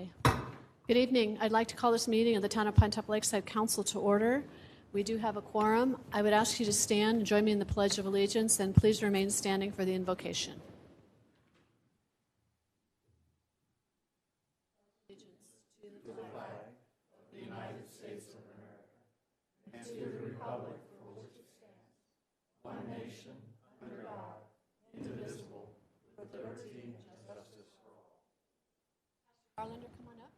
Okay. Good evening. I'd like to call this meeting of the Town of Pinetop-Lakeside Council to order. We do have a quorum. I would ask you to stand and join me in the Pledge of Allegiance, and please remain standing for the invocation. Allegiance to the flag of the United States of America and to the republic for which it stands, one nation, under God, indivisible, with liberty and justice for all. Pastor Garlander, come on up.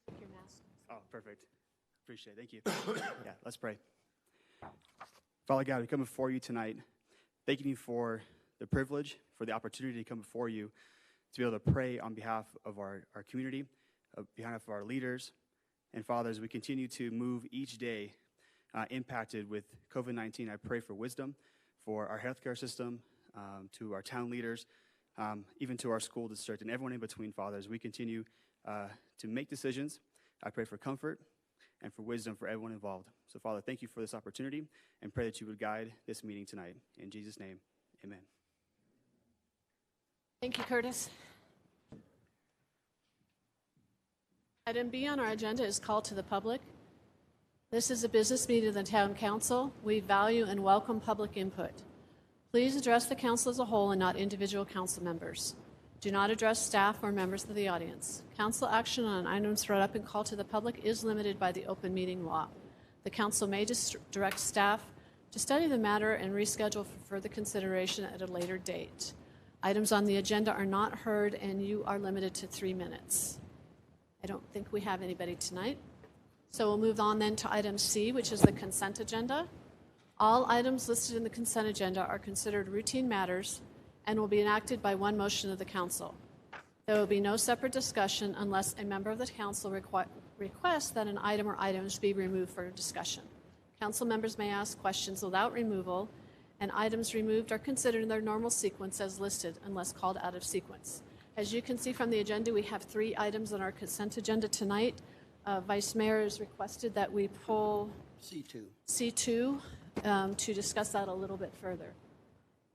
Take your mask. Oh, perfect. Appreciate it. Thank you. Yeah, let's pray. Father God, we come before you tonight, thanking you for the privilege, for the opportunity to come before you, to be able to pray on behalf of our community, on behalf of our leaders. And Father, as we continue to move each day impacted with COVID-19, I pray for wisdom for our healthcare system, to our town leaders, even to our school district, and everyone in between, Father, as we continue to make decisions. I pray for comfort and for wisdom for everyone involved. So, Father, thank you for this opportunity, and pray that you would guide this meeting tonight. In Jesus' name, amen. Thank you, Curtis. Item B on our agenda is call to the public. This is a business meeting of the Town Council. We value and welcome public input. Please address the council as a whole and not individual council members. Do not address staff or members of the audience. Council action on items brought up and called to the public is limited by the open meeting law. The council may direct staff to study the matter and reschedule for further consideration at a later date. Items on the agenda are not heard, and you are limited to 3 minutes. I don't think we have anybody tonight. So we'll move on then to item C, which is the consent agenda. All items listed in the consent agenda are considered routine matters and will be enacted by one motion of the council. There will be no separate discussion unless a member of the council requests that an item or items be removed for discussion. Council members may ask questions without removal, and items removed are considered in their normal sequence as listed unless called out of sequence. As you can see from the agenda, we have 3 items on our consent agenda tonight. Vice Mayor has requested that we pull C2 to discuss that a little bit further.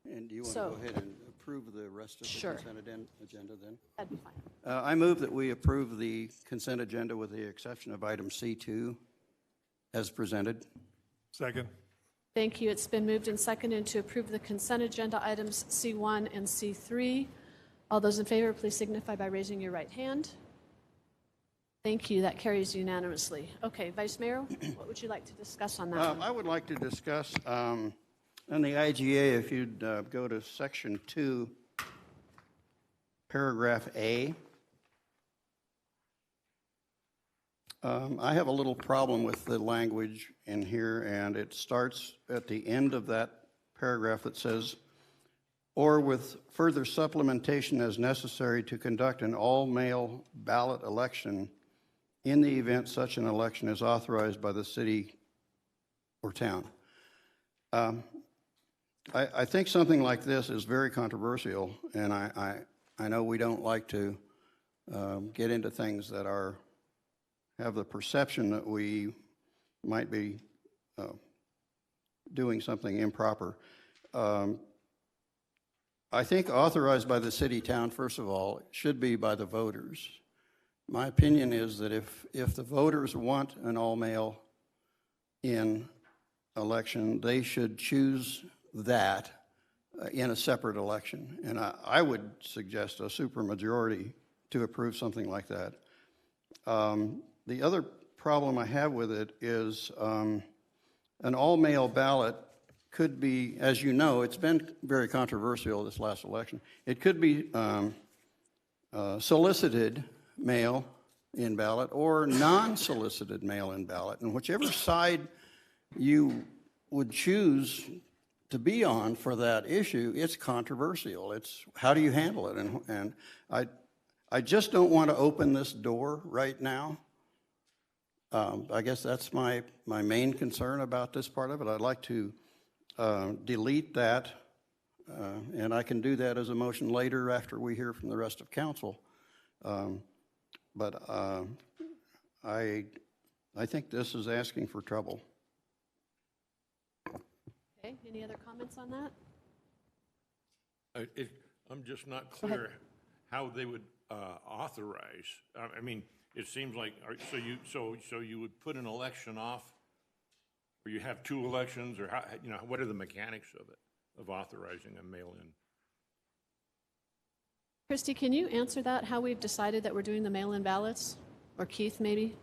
And do you want to go ahead and approve the rest of the consent agenda then? That'd be fine. I move that we approve the consent agenda with the exception of item C2 as presented. Second. Thank you. It's been moved and seconded to approve the consent agenda items C1 and C3. All those in favor, please signify by raising your right hand. Thank you. That carries unanimously. Okay, Vice Mayor, what would you like to discuss on that? I would like to discuss on the IGA, if you'd go to section 2, paragraph A. I have a little problem with the language in here, and it starts at the end of that paragraph that says, or with further supplementation as necessary to conduct an all-mail ballot election in the event such an election is authorized by the city or town. I think something like this is very controversial, and I know we don't like to get into things that have the perception that we might be doing something improper. I think authorized by the city, town, first of all, should be by the voters. My opinion is that if the voters want an all-mail-in election, they should choose that in a separate election. And I would suggest a supermajority to approve something like that. The other problem I have with it is an all-mail ballot could be, as you know, it's been very controversial this last election. It could be solicited mail-in ballot or non-solicited mail-in ballot. And whichever side you would choose to be on for that issue, it's controversial. It's how do you handle it? And I just don't want to open this door right now. I guess that's my main concern about this part of it. I'd like to delete that, and I can do that as a motion later after we hear from the rest of council. But I think this is asking for trouble. Okay, any other comments on that? I'm just not clear how they would authorize? I mean, it seems like, so you would put an election off, or you have two elections, or how, what are the mechanics of it, of authorizing a mail-in? Christy, can you answer that, how we've decided that we're doing the mail-in ballots? Or Keith, maybe?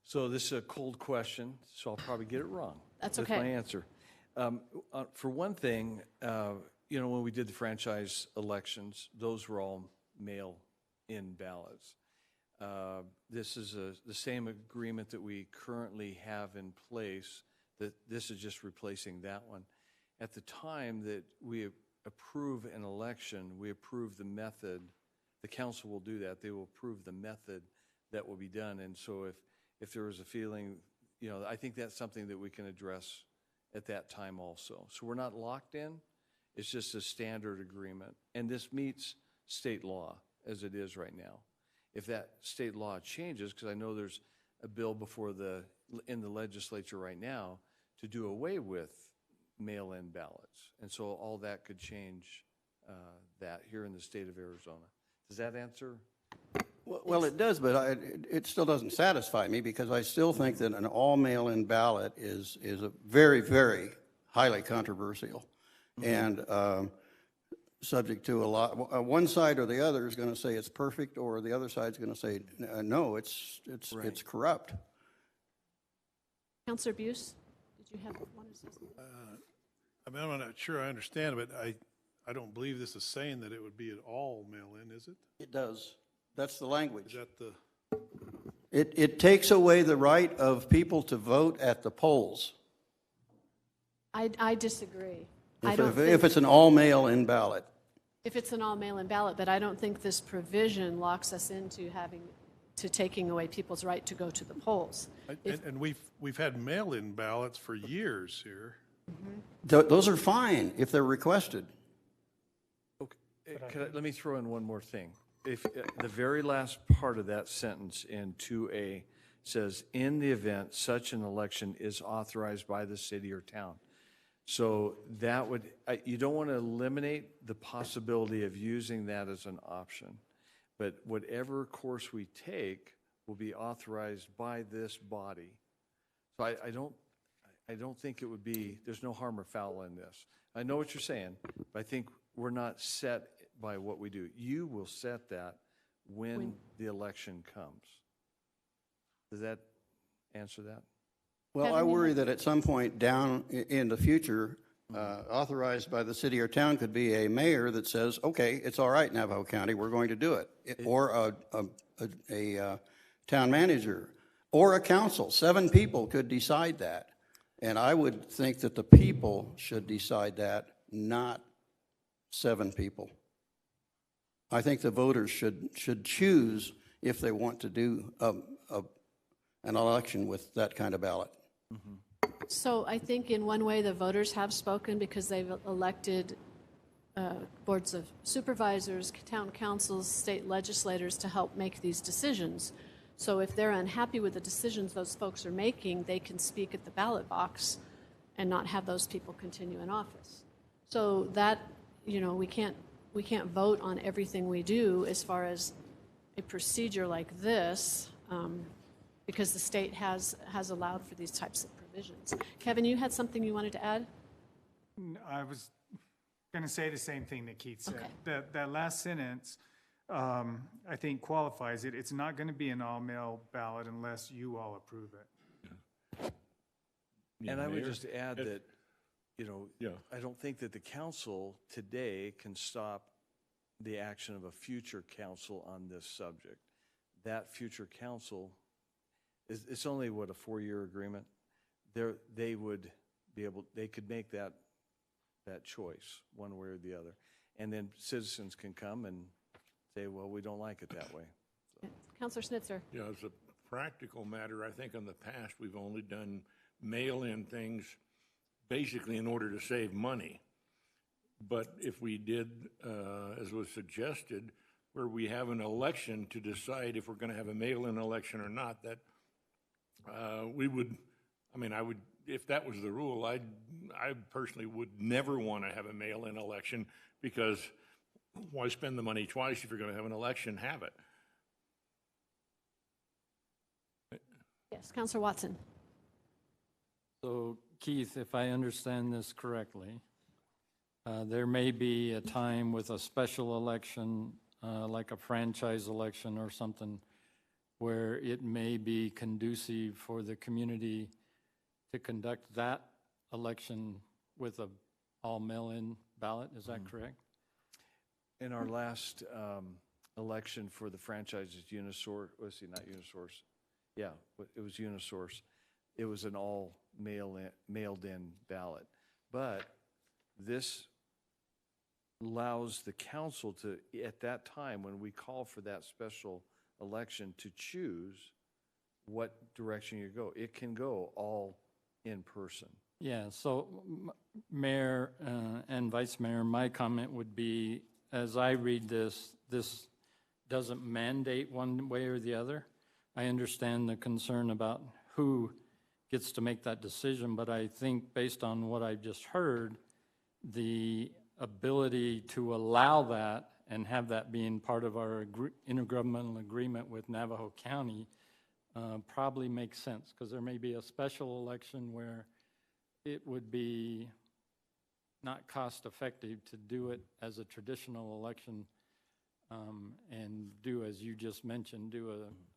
So this is a cold question, so I'll probably get it wrong. That's That's okay. my answer. For one thing, when we did the franchise elections, those were all mail-in ballots. This is the same agreement that we currently have in place, that this is just replacing that one. At the time that we approve an election, we approve the method. The council will do that. They will approve the method that will be done. And so if there was a feeling, I think that's something that we can address at that time also. So we're not locked in. It's just a standard agreement. And this meets state law as it is right now. If that state law changes, because I know there's a bill in the legislature right now to do away with mail-in ballots. And so all that could change that here in the state of Arizona. Does that answer? Well, it does, but it still doesn't satisfy me because I still think that an all mail-in ballot is a very, very highly controversial and subject to a lot. One side or the other is going to say it's perfect, or the other side's going to say no, it's corrupt. Councilor Buse, did you have one or something? I mean, I'm not sure I understand, but I don't believe this is saying that it would be an all mail-in, is it? It does. That's the language. Is that the? It takes away the right of people to vote at the polls I disagree. if it's an all mail-in ballot. If it's an all mail-in ballot, but I don't think this provision locks us into taking away people's right to go to the polls. And we've had mail-in ballots for years here. Those are fine if they're requested. Okay. Let me throw in one more thing. If the very last part of that sentence in 2A says, in the event such an election is authorized by the city or town. So that would, you don't want to eliminate the possibility of using that as an option, but whatever course we take will be authorized by this body. So I don't think it would be, there's no harm or foul in this. I know what you're saying, but I think we're not set by what we do. You will set that when the election comes. Does that answer that? Well, Kevin, I you worry have- that at some point down in the future, authorized by the city or town could be a mayor that says, okay, it's all right, Navajo County, we're going to do it. Or a town manager, or a council. 7 people could decide that. And I would think that the people should decide that, not 7 people. I think the voters should choose if they want to do an election with that kind of ballot. So I think in one way the voters have spoken because they've elected boards of supervisors, town councils, state legislators to help make these decisions. So if they're unhappy with the decisions those folks are making, they can speak at the ballot box and not have those people continue in office. So that, we can't vote on everything we do as far as a procedure like this because the state has allowed for these types of provisions. Kevin, you had something you wanted to add? I was going to say the same thing that Keith said. Okay. That last sentence, I think qualifies it. It's not going to be an all-mail ballot unless you all approve it. And I would just add that, Yeah. I don't think that the council today can stop the action of a future council on this subject. That future council, it's only, a 4-year agreement? They would be able, they could make that choice one way or the other. And then citizens can come and say, well, we don't like it that way. Councilor Schnitzer. Yeah, as a practical matter, I think in the past we've only done mail-in things basically in order to save money. But if we did, as was suggested, where we have an election to decide if we're going to have a mail-in election or not, that we would, if that was the rule, I personally would never want to have a mail-in election because why spend the money twice if you're going to have an election? Have it. Yes, Counselor Watson. So Keith, if I understand this correctly, there may be a time with a special election, like a franchise election or something, where it may be conducive for the community to conduct that election with a all mail-in ballot. Is that correct? In our last election for the franchises, Unisource, let's see, not Unisource. Yeah, it was Unisource. It was an all mailed-in ballot. But this allows the council to, at that time, when we call for that special election, to choose what direction you go. It can go all in person. Yeah, so Mayor and Vice Mayor, my comment would be, as I read this, this doesn't mandate one way or the other. I understand the concern about who gets to make that decision, but I think based on what I just heard, the ability to allow that and have that being part of our intergovernmental agreement with Navajo County probably makes sense, because there may be a special election where it would be not cost effective to do it as a traditional election and do, as you just mentioned, do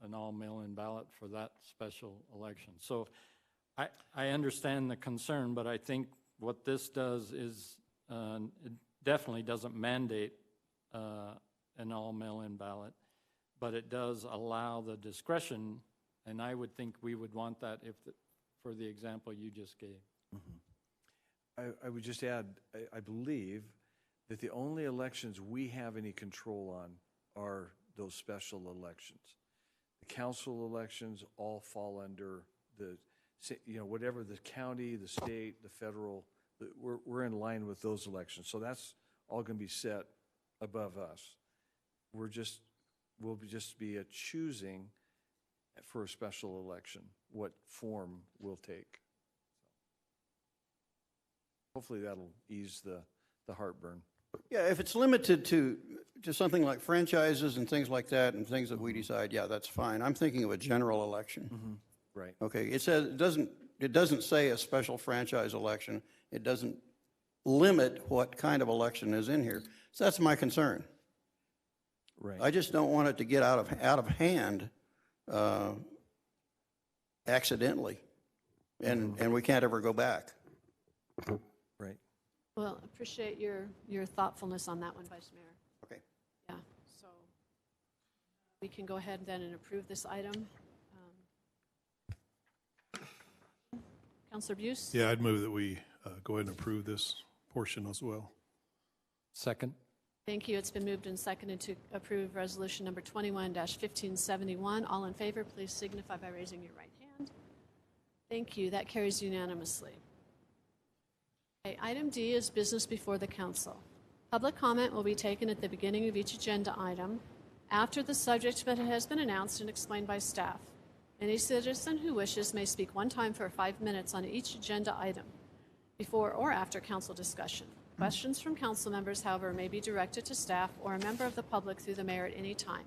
an all mail-in ballot for that special election. So I understand the concern, but I think what this does is it definitely doesn't mandate an all mail-in ballot, but it does allow the discretion, and I would think we would want that if for the example you just gave. I would just add, I believe that the only elections we have any control on are those special elections. The council elections all fall under the, whatever the county, the state, the federal, we're in line with those elections. So that's all going to be set above us. We'll just be choosing for a special election what form we'll take. Hopefully that'll ease the heartburn. Yeah, if it's limited to something like franchises and things like that and things that we decide, yeah, that's fine. I'm thinking of a general election. Right. Okay, it says, it doesn't say a special franchise election. It doesn't limit what kind of election is in here. So that's my concern. Right. I just don't want it to get out of hand accidentally, and we can't ever go back. Right. Well, appreciate your thoughtfulness on that one, Vice Mayor. Okay. Yeah, so we can go ahead then and approve this item. Councilor Buse? Yeah, I'd move that we go ahead and approve this portion as well. Second. Thank you. It's been moved and seconded to approve resolution number 21-1571. All in favor, please signify by raising your right hand. Thank you. That carries unanimously. Okay, item D is business before the council. Public comment will be taken at the beginning of each agenda item after the subject matter has been announced and explained by staff. Any citizen who wishes may speak one time for 5 minutes on each agenda item before or after council discussion. Questions from council members, however, may be directed to staff or a member of the public through the mayor at any time.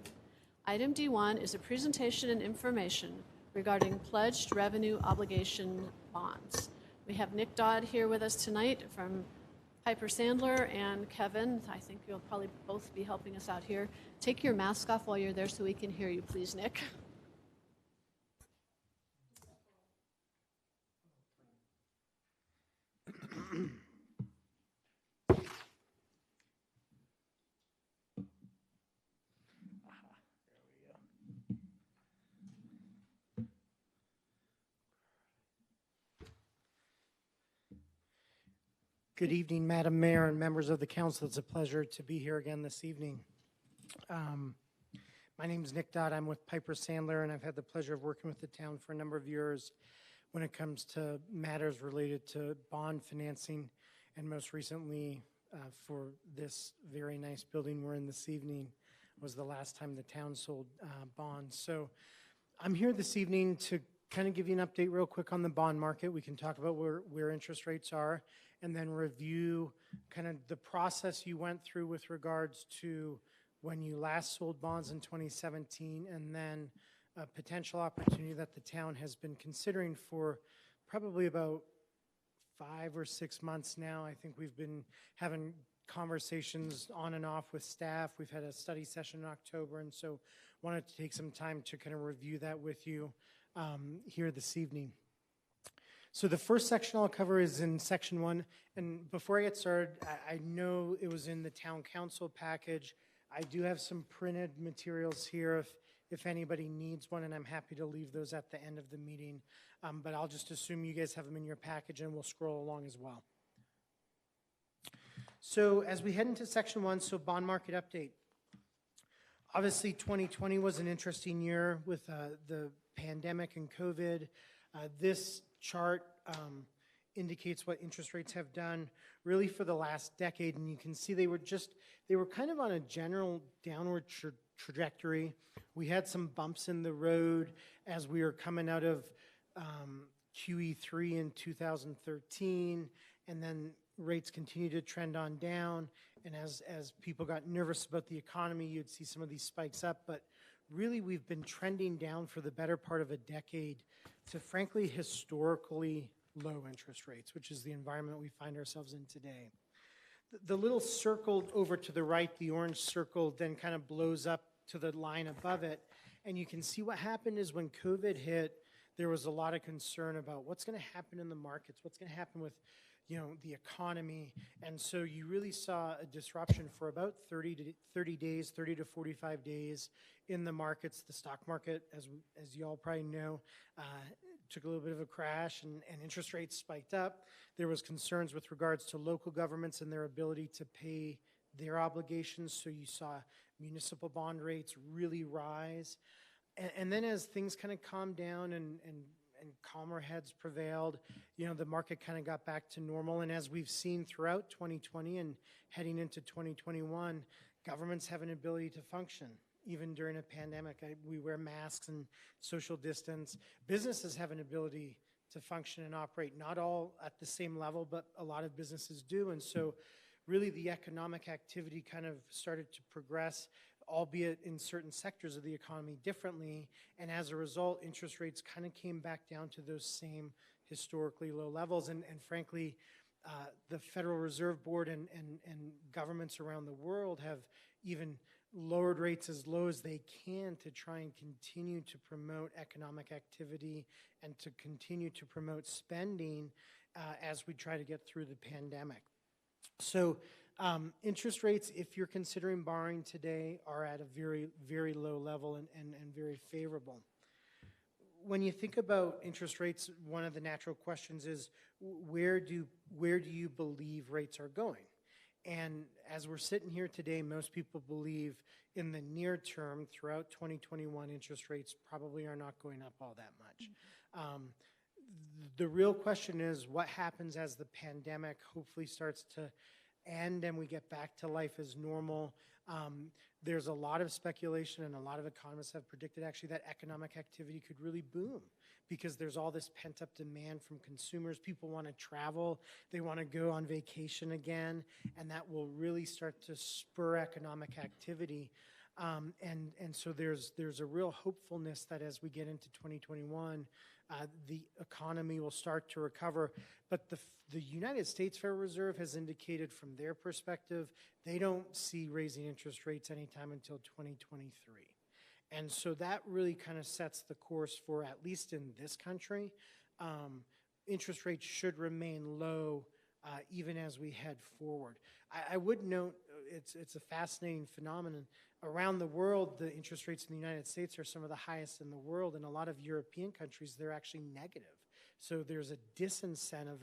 Item D1 is a presentation and information regarding pledged revenue obligation bonds. We have Nick Dodd here with us tonight from Piper Sandler, and Kevin, I think you'll probably both be helping us out here. Take your mask off while you're there so we can hear you, please, Nick. Good evening, Madam Mayor and members of the council. It's a pleasure to be here again this evening. My name is Nick Dodd. I'm with Piper Sandler, and I've had the pleasure of working with the town for a number of years when it comes to matters related to bond financing, and most recently for this very nice building we're in this evening was the last time the town sold bonds. So I'm here this evening to kind of give you an update real quick on the bond market. We can talk about where interest rates are, and then review kind of the process you went through with regards to when you last sold bonds in 2017, and then a potential opportunity that the town has been considering for probably about 5 or 6 months now. I think we've been having conversations on and off with staff. We've had a study session in October, and so wanted to take some time to kind of review that with you here this evening. So the first section I'll cover is in section 1, and before I get started, I know it was in the town council package. I do have some printed materials here if anybody needs one, and I'm happy to leave those at the end of the meeting. But I'll just assume you guys have them in your package, and we'll scroll along as well. So as we head into section 1, so bond market update. Obviously, 2020 was an interesting year with the pandemic and COVID. This chart indicates what interest rates have done really for the last decade, and you can see they were kind of on a general downward trajectory. We had some bumps in the road as we were coming out of QE3 in 2013, and then rates continued to trend on down, and as people got nervous about the economy, you'd see some of these spikes up, but really we've been trending down for the better part of a decade to frankly historically low interest rates, which is the environment we find ourselves in today. The little circle over to the right, the orange circle, then kind of blows up to the line above it, and you can see what happened is when COVID hit, there was a lot of concern about what's going to happen in the markets, what's going to happen with the economy, and so you really saw a disruption for about 30 to 45 days in the markets. The stock market, as you all probably know, took a little bit of a crash, and interest rates spiked up. There was concerns with regards to local governments and their ability to pay their obligations, so you saw municipal bond rates really rise. And then as things kind of calmed down and calmer heads prevailed, the market kind of got back to normal. And as we've seen throughout 2020 and heading into 2021, governments have an ability to function even during a pandemic. We wear masks and social distance. Businesses have an ability to function and operate, not all at the same level, but a lot of businesses do. And so really the economic activity kind of started to progress, albeit in certain sectors of the economy differently, and as a result, interest rates kind of came back down to those same historically low levels, and frankly, the Federal Reserve Board and governments around the world have even lowered rates as low as they can to try and continue to promote economic activity and to continue to promote spending as we try to get through the pandemic. So interest rates, if you're considering borrowing today, are at a very, very low level and very favorable. When you think about interest rates, one of the natural questions is, where do you believe rates are going? And as we're sitting here today, most people believe in the near term, throughout 2021, interest rates probably are not going up all that much. The real question is, what happens as the pandemic hopefully starts to end and we get back to life as normal? There's a lot of speculation, and a lot of economists have predicted actually that economic activity could really boom because there's all this pent-up demand from consumers. People want to travel, they want to go on vacation again, and that will really start to spur economic activity. And so there's a real hopefulness that as we get into 2021, the economy will start to recover. But the United States Federal Reserve has indicated from their perspective, they don't see raising interest rates anytime until 2023. And so that really kind of sets the course for, at least in this country, interest rates should remain low even as we head forward. I would note, it's a fascinating phenomenon. Around the world, the interest rates in the United States are some of the highest in the world. In a lot of European countries, they're actually negative. So there's a disincentive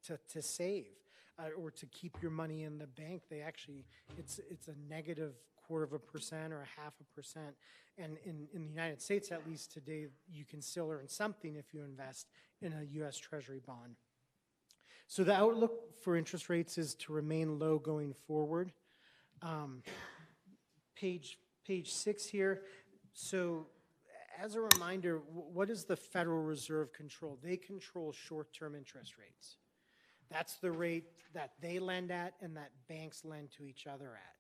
to save or to keep your money in the bank. It's a negative 0.25% or 0.5%. And in the United States, at least today, you can still earn something if you invest in a U.S. Treasury bond. So the outlook for interest rates is to remain low going forward. Page 6 here. So as a reminder, what does the Federal Reserve control? They control short-term interest rates. That's the rate that they lend at and that banks lend to each other at.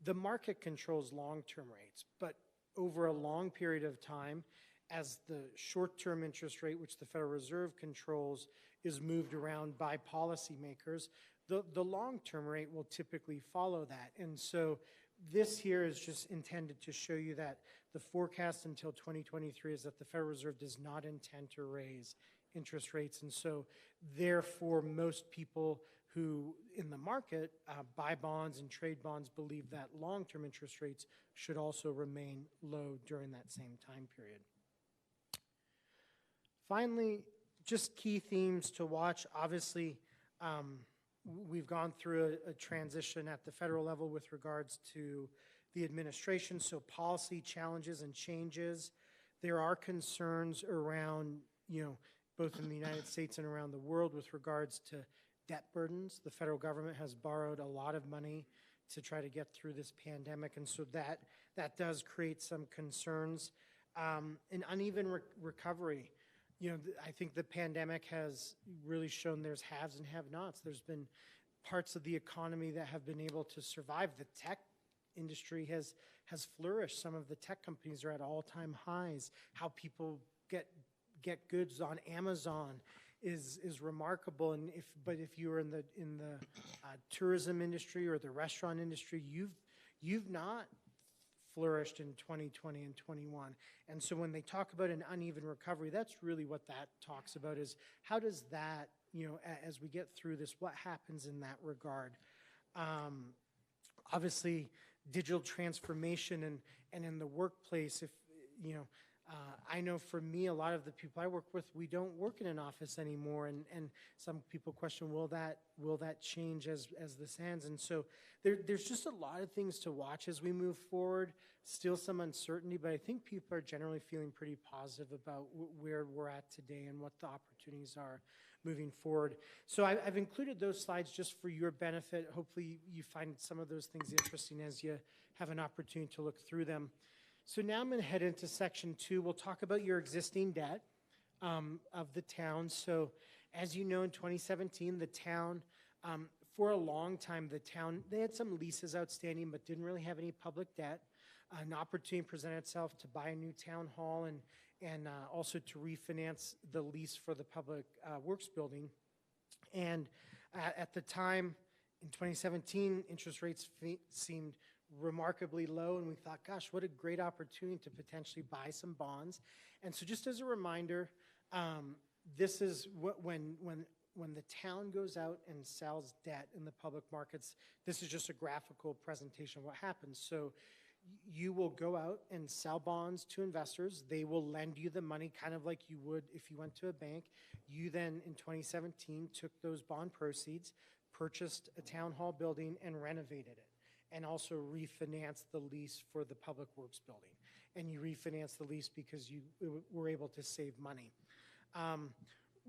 The market controls long-term rates, but over a long period of time, as the short-term interest rate, which the Federal Reserve controls, is moved around by policymakers, the long-term rate will typically follow that. And so this here is just intended to show you that the forecast until 2023 is that the Federal Reserve does not intend to raise interest rates. And so therefore, most people who in the market buy bonds and trade bonds believe that long-term interest rates should also remain low during that same time period. Finally, just key themes to watch. Obviously, we've gone through a transition at the federal level with regards to the administration, so policy challenges and changes. There are concerns around, both in the United States and around the world with regards to debt burdens. The federal government has borrowed a lot of money to try to get through this pandemic, and so that does create some concerns. An uneven recovery. I think the pandemic has really shown there's haves and have-nots. There's been parts of the economy that have been able to survive. The tech industry has flourished. Some of the tech companies are at all-time highs. How people get goods on Amazon is remarkable. And if you are in the tourism industry or the restaurant industry, you've not flourished in 2020 and 21. And so when they talk about an uneven recovery, that's really what that talks about, is how does that, as we get through this, what happens in that regard? Obviously, digital transformation and in the workplace, if, I know for me, a lot of the people I work with, we don't work in an office anymore, and some people question, will that change as this ends? And so there's just a lot of things to watch as we move forward. Still some uncertainty, but I think people are generally feeling pretty positive about where we're at today and what the opportunities are moving forward. So I've included those slides just for your benefit. Hopefully you find some of those things interesting as you have an opportunity to look through them. So now I'm going to head into section 2. We'll talk about your existing debt of the town. So as you know, in 2017, the town, for a long time, they had some leases outstanding but didn't really have any public debt. An opportunity presented itself to buy a new town hall and also to refinance the lease for the public works building. And at the time, in 2017, interest rates seemed remarkably low, and we thought, gosh, what a great opportunity to potentially buy some bonds. And so just as a reminder, this is when the town goes out and sells debt in the public markets, this is just a graphical presentation of what happens. So you will go out and sell bonds to investors. They will lend you the money kind of like you would if you went to a bank. You then, in 2017, took those bond proceeds, purchased a town hall building, and renovated it, and also refinance the lease for the public works building. And you refinance the lease because you were able to save money.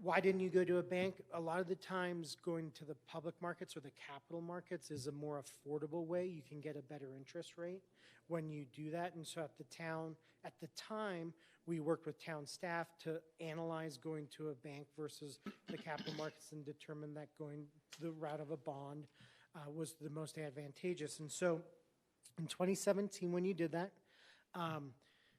Why didn't you go to a bank? A lot of the times going to the public markets or the capital markets is a more affordable way. You can get a better interest rate when you do that. And so at the time, we worked with town staff to analyze going to a bank versus the capital markets and determine that going the route of a bond was the most advantageous. And so in 2017, when you did that,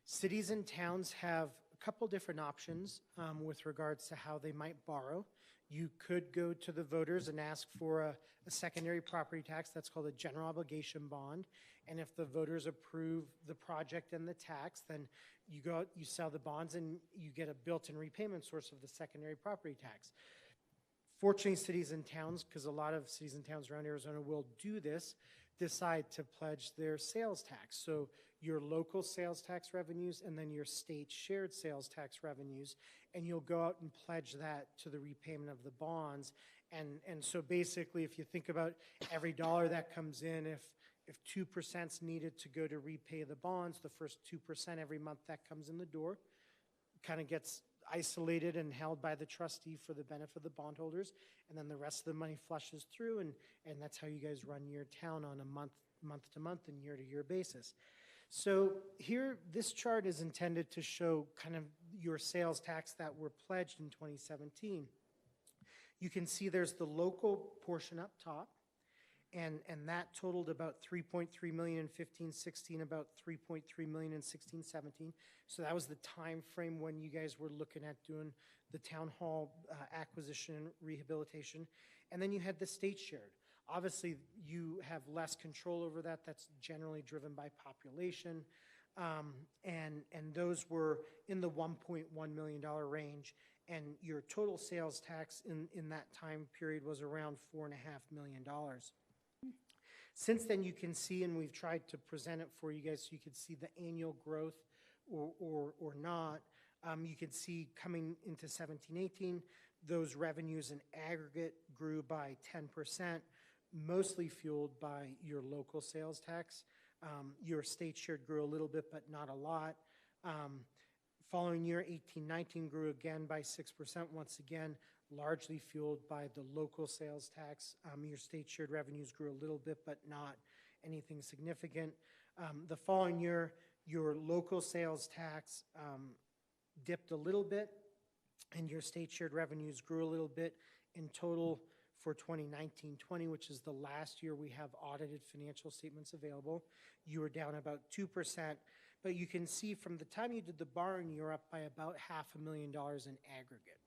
cities and towns have a couple different options with regards to how they might borrow. You could go to the voters and ask for a secondary property tax. That's called a general obligation bond. And if the voters approve the project and the tax, then you go out, you sell the bonds, and you get a built-in repayment source of the secondary property tax. Fortunately, cities and towns, because a lot of cities and towns around Arizona will do this, decide to pledge their sales tax. So your local sales tax revenues and then your state shared sales tax revenues, and you'll go out and pledge that to the repayment of the bonds. And so basically, if you think about every dollar that comes in, if 2% is needed to go to repay the bonds, the first 2% every month that comes in the door kind of gets isolated and held by the trustee for the benefit of the bondholders, and then the rest of the money flushes through, and that's how you guys run your town on a month-to-month and year-to-year basis. So here, this chart is intended to show kind of your sales tax that were pledged in 2017. You can see there's the local portion up top, and that totaled about 3.3 million in 15-16, about 3.3 million in 16-17. So that was the time frame when you guys were looking at doing the town hall acquisition and rehabilitation. And then you had the state shared. Obviously, you have less control over that. That's generally driven by population. And those were in the $1.1 million range. And your total sales tax in that time period was around $4.5 million. Since then, you can see, and we've tried to present it for you guys so you could see the annual growth or not. You can see coming into 17-18, those revenues in aggregate grew by 10%, mostly fueled by your local sales tax. Your state shared grew a little bit, but not a lot. Following year, 18-19 grew again by 6%, once again, largely fueled by the local sales tax. Your state shared revenues grew a little bit, but not anything significant. The following year, your local sales tax dipped a little bit, and your state shared revenues grew a little bit. In total, for 2019-20, which is the last year we have audited financial statements available, you were down about 2%. But you can see from the time you did the borrowing, you're up by about $500,000 in aggregate.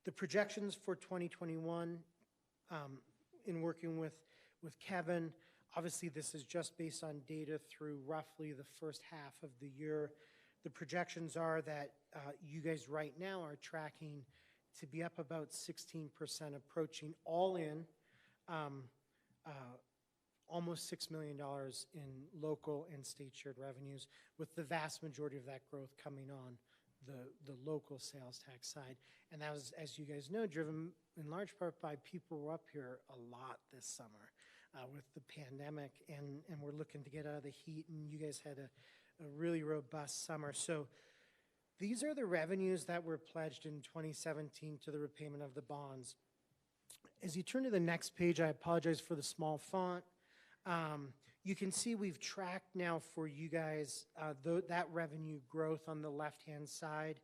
The projections for 2021, in working with Kevin, obviously this is just based on data through roughly the first half of the year. The projections are that you guys right now are tracking to be up about 16%, approaching all in almost $6 million in local and state shared revenues, with the vast majority of that growth coming on the local sales tax side. And that was, as you guys know, driven in large part by people who were up here a lot this summer with the pandemic, and we're looking to get out of the heat, and you guys had a really robust summer. So these are the revenues that were pledged in 2017 to the repayment of the bonds. As you turn to the next page, I apologize for the small font. You can see we've tracked now for you guys that revenue growth on the left-hand side.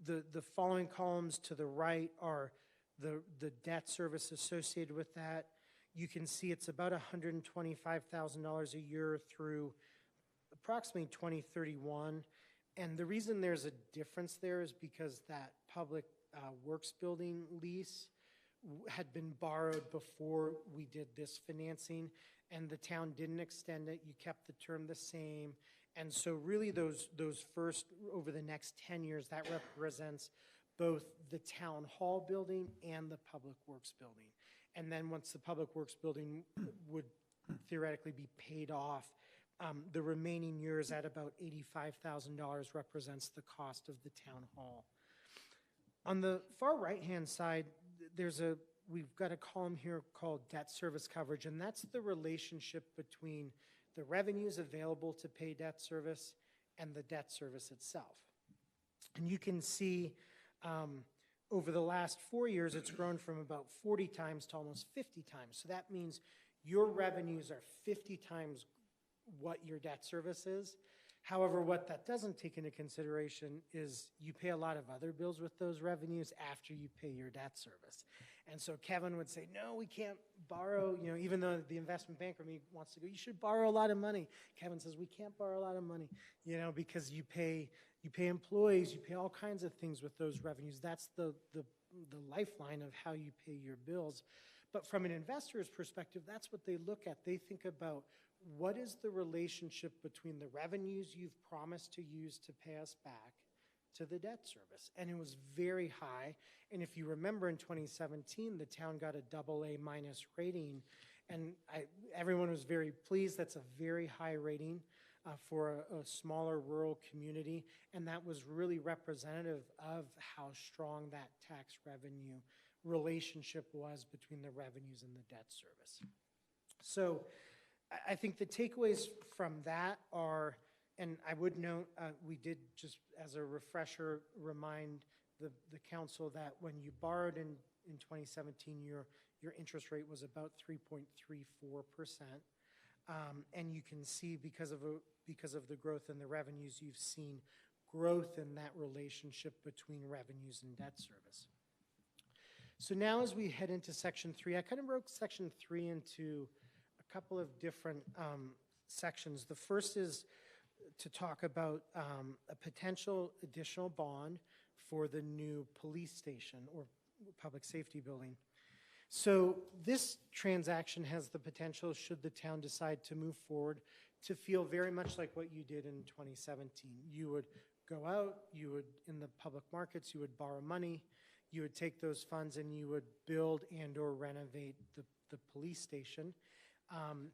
The following columns to the right are the debt service associated with that. You can see it's about $125,000 a year through approximately 2031. And the reason there's a difference there is because that public works building lease had been borrowed before we did this financing, and the town didn't extend it. You kept the term the same. And so really those first, over the next 10 years, that represents both the town hall building and the public works building. And then once the public works building would theoretically be paid off, the remaining years at about $85,000 represents the cost of the town hall. On the far right-hand side, we've got a column here called debt service coverage, and that's the relationship between the revenues available to pay debt service and the debt service itself. And you can see over the last 4 years, it's grown from about 40 times to almost 50 times. So that means your revenues are 50 times what your debt service is. However, what that doesn't take into consideration is you pay a lot of other bills with those revenues after you pay your debt service. And so Kevin would say, no, we can't borrow, even though the investment banker wants to go, you should borrow a lot of money. Kevin says, we can't borrow a lot of money, because you pay employees, you pay all kinds of things with those revenues. That's the lifeline of how you pay your bills. But from an investor's perspective, that's what they look at. They think about, what is the relationship between the revenues you've promised to use to pay us back to the debt service? And it was very high. And if you remember in 2017, the town got a AA- rating. And everyone was very pleased. That's a very high rating for a smaller rural community. And that was really representative of how strong that tax revenue relationship was between the revenues and the debt service. So I think the takeaways from that are, and I would note, we did just as a refresher remind the council that when you borrowed in 2017, your interest rate was about 3.34%. And you can see because of the growth in the revenues, you've seen growth in that relationship between revenues and debt service. So now as we head into section 3, I kind of broke section 3 into a couple of different sections. The first is to talk about a potential additional bond for the new police station or public safety building. So this transaction has the potential, should the town decide to move forward, to feel very much like what you did in 2017. You would go out, you would, in the public markets, you would borrow money, you would take those funds and you would build and or renovate the police station,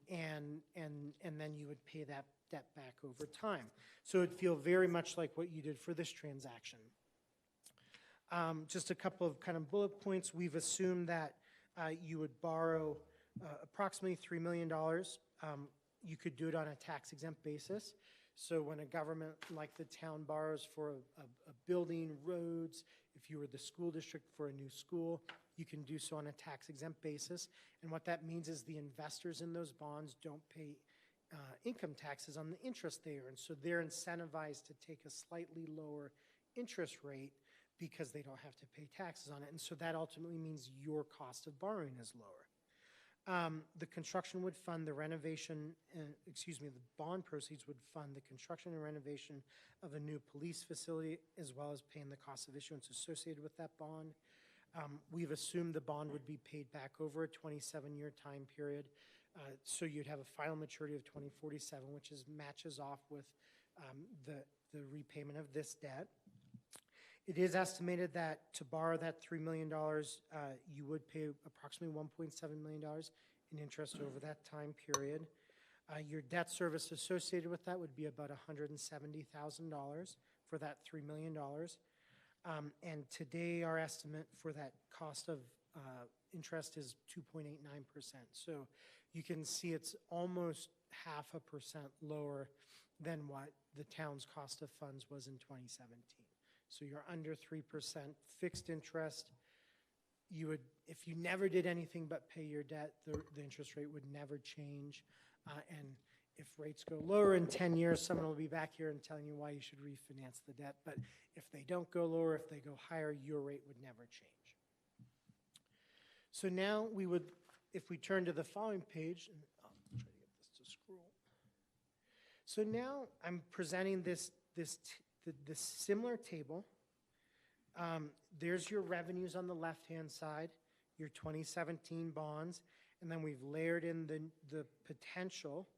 and then you would pay that debt back over time. So it would feel very much like what you did for this transaction. Just a couple of kind of bullet points. We've assumed that you would borrow approximately $3 million. You could do it on a tax-exempt basis. So when a government like the town borrows for a building, roads, if you were the school district for a new school, you can do so on a tax-exempt basis. And what that means is the investors in those bonds don't pay income taxes on the interest they earn. So they're incentivized to take a slightly lower interest rate because they don't have to pay taxes on it. And so that ultimately means your cost of borrowing is lower. The construction would fund the renovation, the bond proceeds would fund the construction and renovation of a new police facility, as well as paying the cost of issuance associated with that bond. We've assumed the bond would be paid back over a 27-year time period. So you'd have a final maturity of 2047, which matches off with the repayment of this debt. It is estimated that to borrow that $3 million, you would pay approximately $1.7 million in interest over that time period. Your debt service associated with that would be about $170,000 for that $3 million. And today our estimate for that cost of interest is 2.89%. So you can see it's almost 0.5% lower than what the town's cost of funds was in 2017. So you're under 3% fixed interest. You would, if you never did anything but pay your debt, the interest rate would never change. And if rates go lower in 10 years, someone will be back here and telling you why you should refinance the debt. But if they don't go lower, if they go higher, your rate would never change. So now we would, if we turn to the following page, and I'll try to get this to scroll. So now I'm presenting this similar table. There's your revenues on the left-hand side, your 2017 bonds, and then we've layered in the potential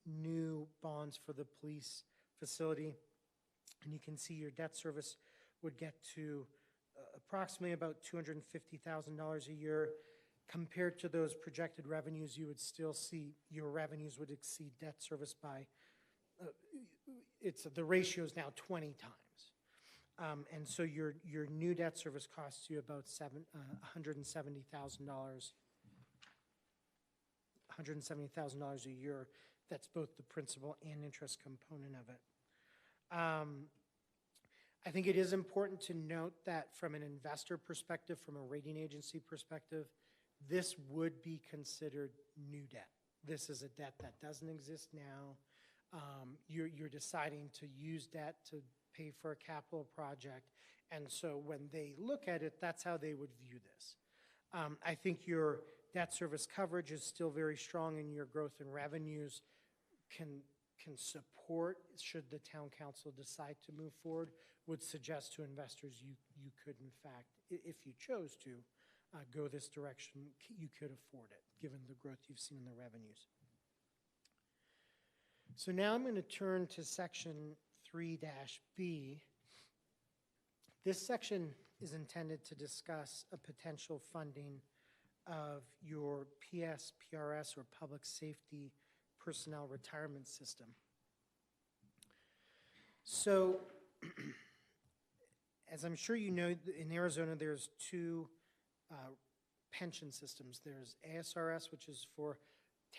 new bonds for the police facility. And you can see your debt service would get to approximately about $250,000 a year. Compared to those projected revenues, you would still see your revenues would exceed debt service by the ratio is now 20 times. And so your new debt service costs you about $170,000 a year. That's both the principal and interest component of it. I think it is important to note that from an investor perspective, from a rating agency perspective, this would be considered new debt. This is a debt that doesn't exist now. You're deciding to use debt to pay for a capital project. And so when they look at it, that's how they would view this. I think your debt service coverage is still very strong, and your growth in revenues can support, should the town council decide to move forward, would suggest to investors you could, in fact, if you chose to, go this direction, you could afford it, given the growth you've seen in the revenues. So now I'm going to turn to section 3-B. This section is intended to discuss a potential funding of your PRS, or Public Safety Personnel Retirement System. So, as I'm sure you know, in Arizona there's two pension systems. There's ASRS, which is for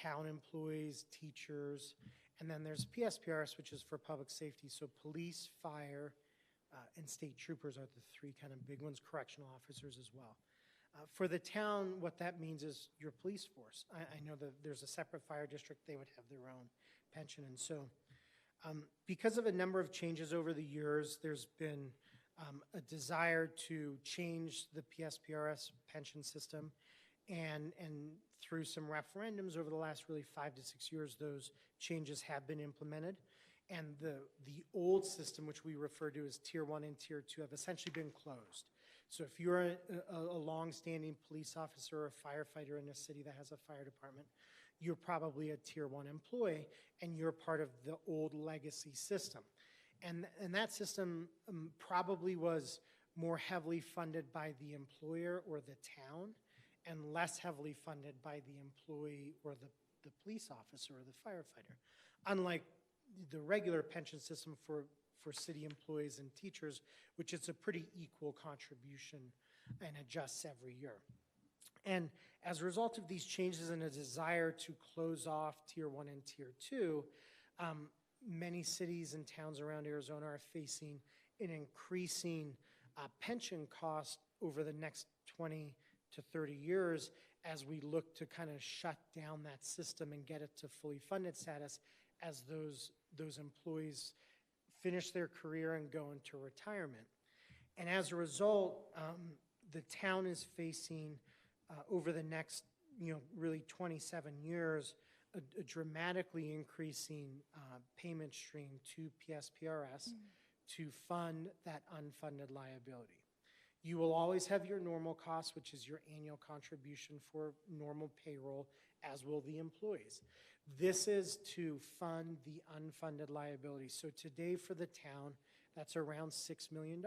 town employees, teachers, and then there's PSPRS, which is for public safety. So police, fire, and state troopers are the three kind of big ones, correctional officers as well. For the town, what that means is your police force. I know that there's a separate fire district, they would have their own pension. And so because of a number of changes over the years, there's been a desire to change the PSPRS pension system, and through some referendums over the last really 5 to 6 years, those changes have been implemented. And the old system, which we refer to as Tier 1 and Tier 2, have essentially been closed. So if you're a longstanding police officer or a firefighter in a city that has a fire department, you're probably a Tier 1 employee, and you're part of the old legacy system. And that system probably was more heavily funded by the employer or the town, and less heavily funded by the employee or the police officer or the firefighter. Unlike the regular pension system for city employees and teachers, which is a pretty equal contribution and adjusts every year. And as a result of these changes and a desire to close off Tier 1 and Tier 2, many cities and towns around Arizona are facing an increasing pension cost over the next 20 to 30 years as we look to kind of shut down that system and get it to fully funded status as those employees finish their career and go into retirement. And as a result, the town is facing over the next, really 27 years, a dramatically increasing payment stream to PSPRS to fund that unfunded liability. You will always have your normal costs, which is your annual contribution for normal payroll, as will the employees. This is to fund the unfunded liability. So today for the town, that's around $6 million.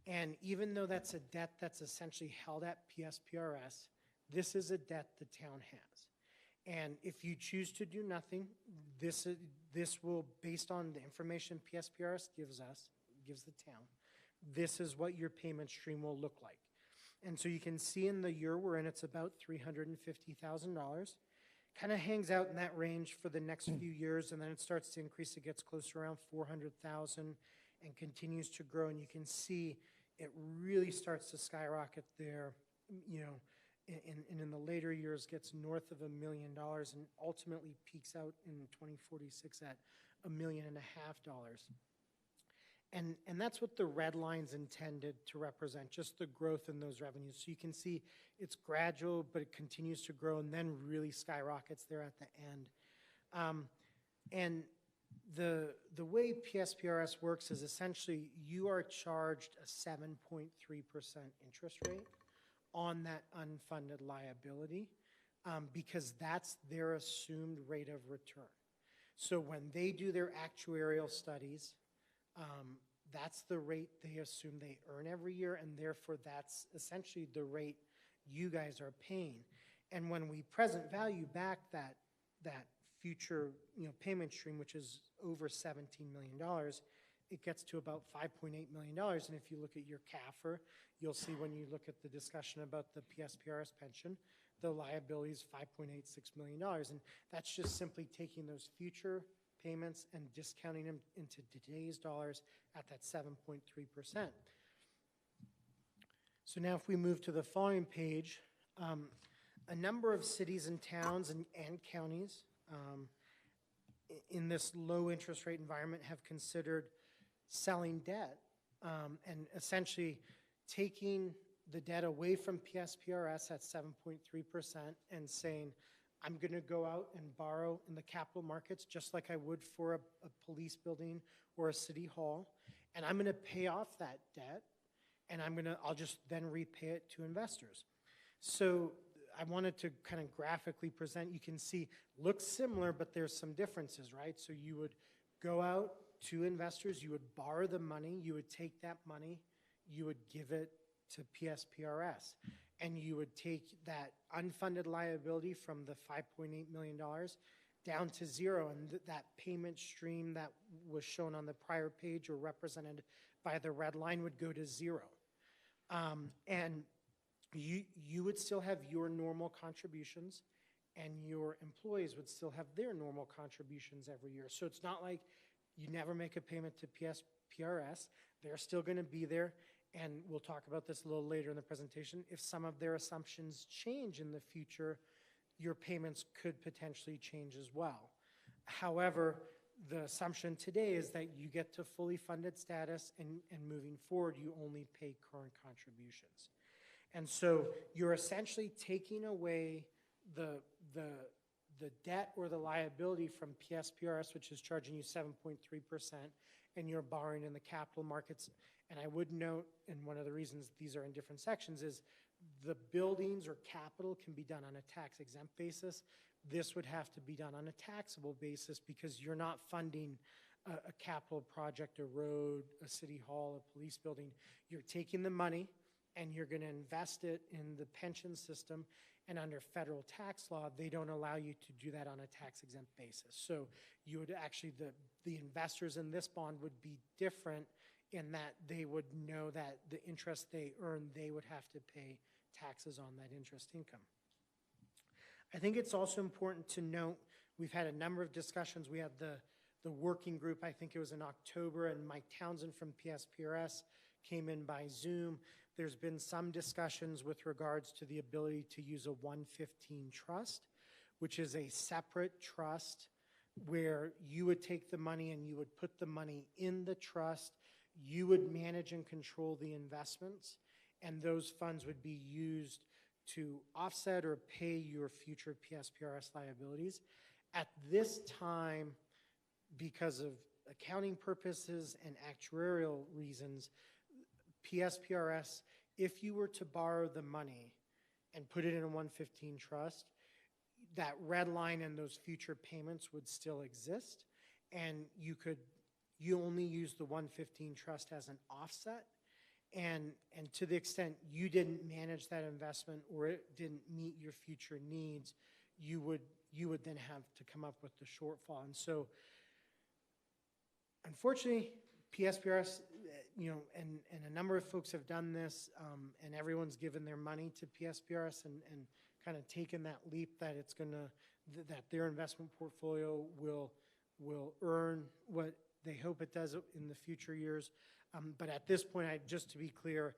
And even though that's a debt that's essentially held at PSPRS, this is a debt the town has. And if you choose to do nothing, this will, based on the information PSPRS gives the town, this is what your payment stream will look like. And so you can see in the year we're in, it's about $350,000. Kind of hangs out in that range for the next few years, and then it starts to increase. It gets close to around $400,000 and continues to grow. And you can see it really starts to skyrocket there, and in the later years gets north of $1 million and ultimately peaks out in 2046 at $1.5 million. And that's what the red line's intended to represent, just the growth in those revenues. So you can see it's gradual, but it continues to grow and then really skyrockets there at the end. And the way PSPRS works is essentially you are charged a 7.3% interest rate on that unfunded liability because that's their assumed rate of return. So when they do their actuarial studies, that's the rate they assume they earn every year, and therefore that's essentially the rate you guys are paying. And when we present value back that future payment stream, which is over $17 million, it gets to about $5.8 million. And if you look at your CAFR, you'll see when you look at the discussion about the PSPRS pension, the liability is $5.86 million. And that's just simply taking those future payments and discounting them into today's dollars at that 7.3%. So now if we move to the following page, a number of cities and towns and counties in this low interest rate environment have considered selling debt and essentially taking the debt away from PSPRS at 7.3% and saying, I'm going to go out and borrow in the capital markets just like I would for a police building or a city hall, and I'm going to pay off that debt, and I'll just then repay it to investors. So I wanted to kind of graphically present. You can see, looks similar, but there's some differences, right? So you would go out to investors, you would borrow the money, you would take that money, you would give it to PSPRS, and you would take that unfunded liability from the $5.8 million down to zero, and that payment stream that was shown on the prior page or represented by the red line would go to zero. And you would still have your normal contributions, and your employees would still have their normal contributions every year. So it's not like you never make a payment to PSPRS. They're still going to be there, and we'll talk about this a little later in the presentation. If some of their assumptions change in the future, your payments could potentially change as well. However, the assumption today is that you get to fully funded status, and moving forward, you only pay current contributions. And so you're essentially taking away the debt or the liability from PSPRS, which is charging you 7.3%, and you're borrowing in the capital markets. And I would note, and one of the reasons these are in different sections is the buildings or capital can be done on a tax exempt basis. This would have to be done on a taxable basis because you're not funding a capital project, a road, a city hall, a police building. You're taking the money and you're going to invest it in the pension system. And under federal tax law, they don't allow you to do that on a tax exempt basis. So you would actually, the investors in this bond would be different in that they would know that the interest they earn, they would have to pay taxes on that interest income. I think it's also important to note, we've had a number of discussions. We had the working group, I think it was in October, and Mike Townsend from PSPRS came in by Zoom. There's been some discussions with regards to the ability to use a 115 trust, which is a separate trust where you would take the money and you would put the money in the trust. You would manage and control the investments, and those funds would be used to offset or pay your future PSPRS liabilities. At this time, because of accounting purposes and actuarial reasons, PSPRS, if you were to borrow the money and put it in a 115 trust, that red line and those future payments would still exist, and you only use the 115 trust as an offset. And to the extent you didn't manage that investment or it didn't meet your future needs, you would then have to come up with the shortfall. And so, unfortunately, PSPRS, and a number of folks have done this, and everyone's given their money to PSPRS and kind of taken that leap that it's going to, that their investment portfolio will earn what they hope it does in the future years. But at this point, just to be clear,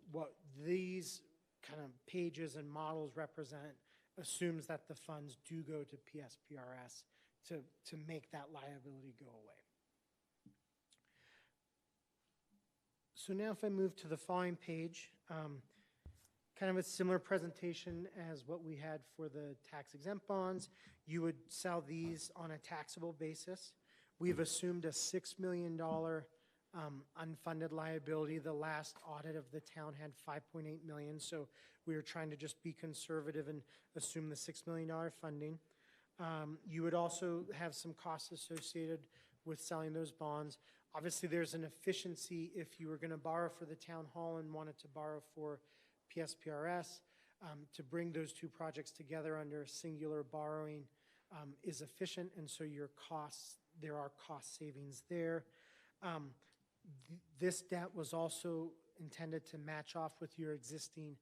what these kind of pages and models represent assumes that the funds do go to PSPRS to make that liability go away. So now if I move to the following page, kind of a similar presentation as what we had for the tax exempt bonds. You would sell these on a taxable basis. We've assumed a $6 million unfunded liability. The last audit of the town had $5.8 million, so we were trying to just be conservative and assume the $6 million funding. You would also have some costs associated with selling those bonds. Obviously, there's an efficiency if you were going to borrow for the town hall and wanted to borrow for PSPRS. To bring those two projects together under singular borrowing is efficient, and so there are cost savings there. This debt was also intended to match off with your existing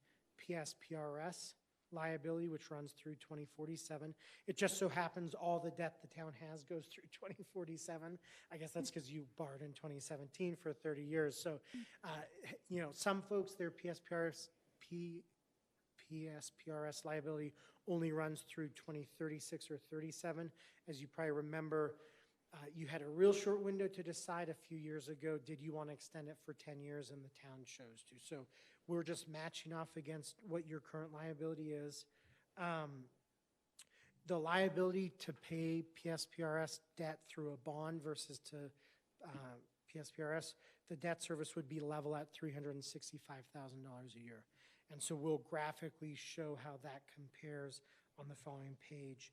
PSPRS liability, which runs through 2047. It just so happens all the debt the town has goes through 2047. I guess that's because you borrowed in 2017 for 30 years. So, some folks, their PSPRS liability only runs through 2036 or 37. As you probably remember, you had a real short window to decide a few years ago, did you want to extend it for 10 years, and the town chose to. So we're just matching off against what your current liability is. The liability to pay PSPRS debt through a bond versus to PSPRS, the debt service would be level at $365,000 a year. And so we'll graphically show how that compares on the following page.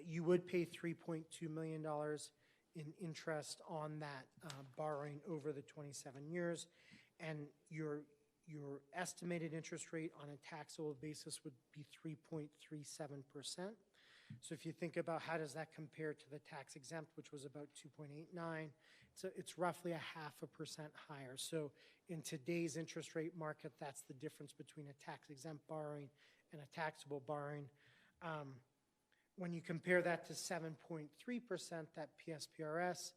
You would pay $3.2 million in interest on that borrowing over the 27 years, and your estimated interest rate on a taxable basis would be 3.37%. So if you think about how does that compare to the tax exempt, which was about 2.89, it's roughly 0.5% higher. So in today's interest rate market, that's the difference between a tax exempt borrowing and a taxable borrowing. When you compare that to 7.3% that PSPRS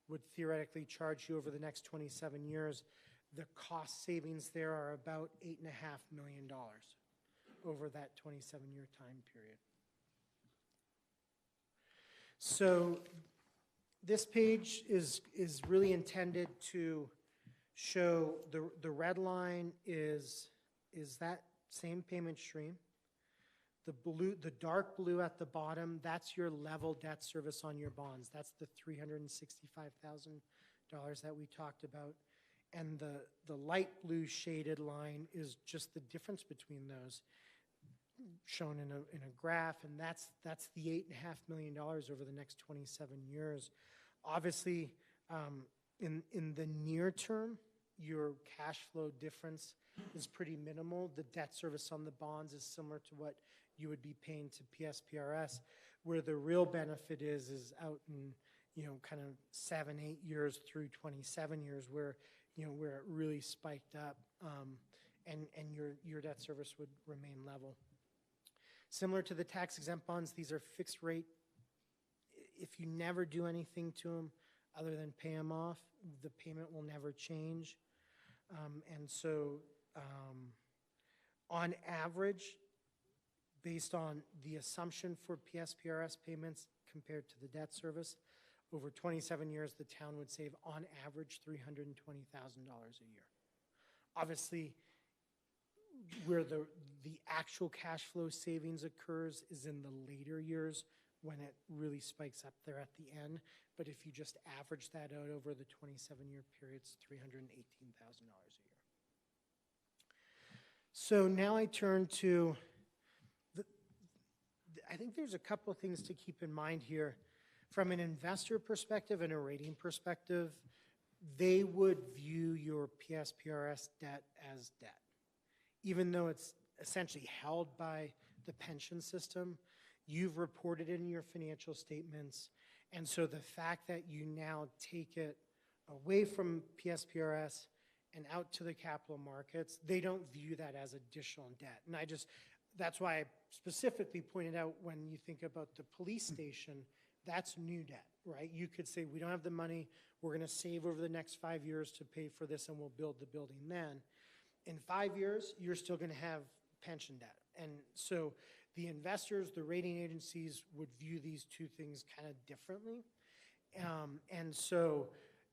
would theoretically charge you over the next 27 years, the cost savings there are about $8.5 million over that 27-year time period. So This page is really intended to show the red line is that same payment stream. The dark blue at the bottom, that's your level debt service on your bonds. That's the $365,000 that we talked about. And the light blue shaded line is just the difference between those, shown in a graph, and that's the $8.5 million over the next 27 years. Obviously, in the near term, your cash flow difference is pretty minimal. The debt service on the bonds is similar to what you would be paying to PSPRS, where the real benefit is out in, kind of 7-8 years through 27 years, where it really spiked up, and your debt service would remain level. Similar to the tax-exempt bonds, these are fixed rate. If you never do anything to them other than pay them off, the payment will never change. And so on average, based on the assumption for PSPRS payments compared to the debt service, over 27 years, the town would save on average $320,000 a year. Obviously, where the actual cash flow savings occurs is in the later years when it really spikes up there at the end. But if you just average that out over the 27-year period, it's $318,000 a year. So now I turn to, I think there's a couple of things to keep in mind here. From an investor perspective and a rating perspective, they would view your PSPRS debt as debt. Even though it's essentially held by the pension system, you've reported it in your financial statements, and so the fact that you now take it away from PSPRS and out to the capital markets, they don't view that as additional debt. And that's why I specifically pointed out when you think about the police station, that's new debt, right? You could say, we don't have the money, we're gonna save over the next 5 years to pay for this and we'll build the building then. In 5 years, you're still gonna have pension debt. And so the investors, the rating agencies would view these two things kind of differently. And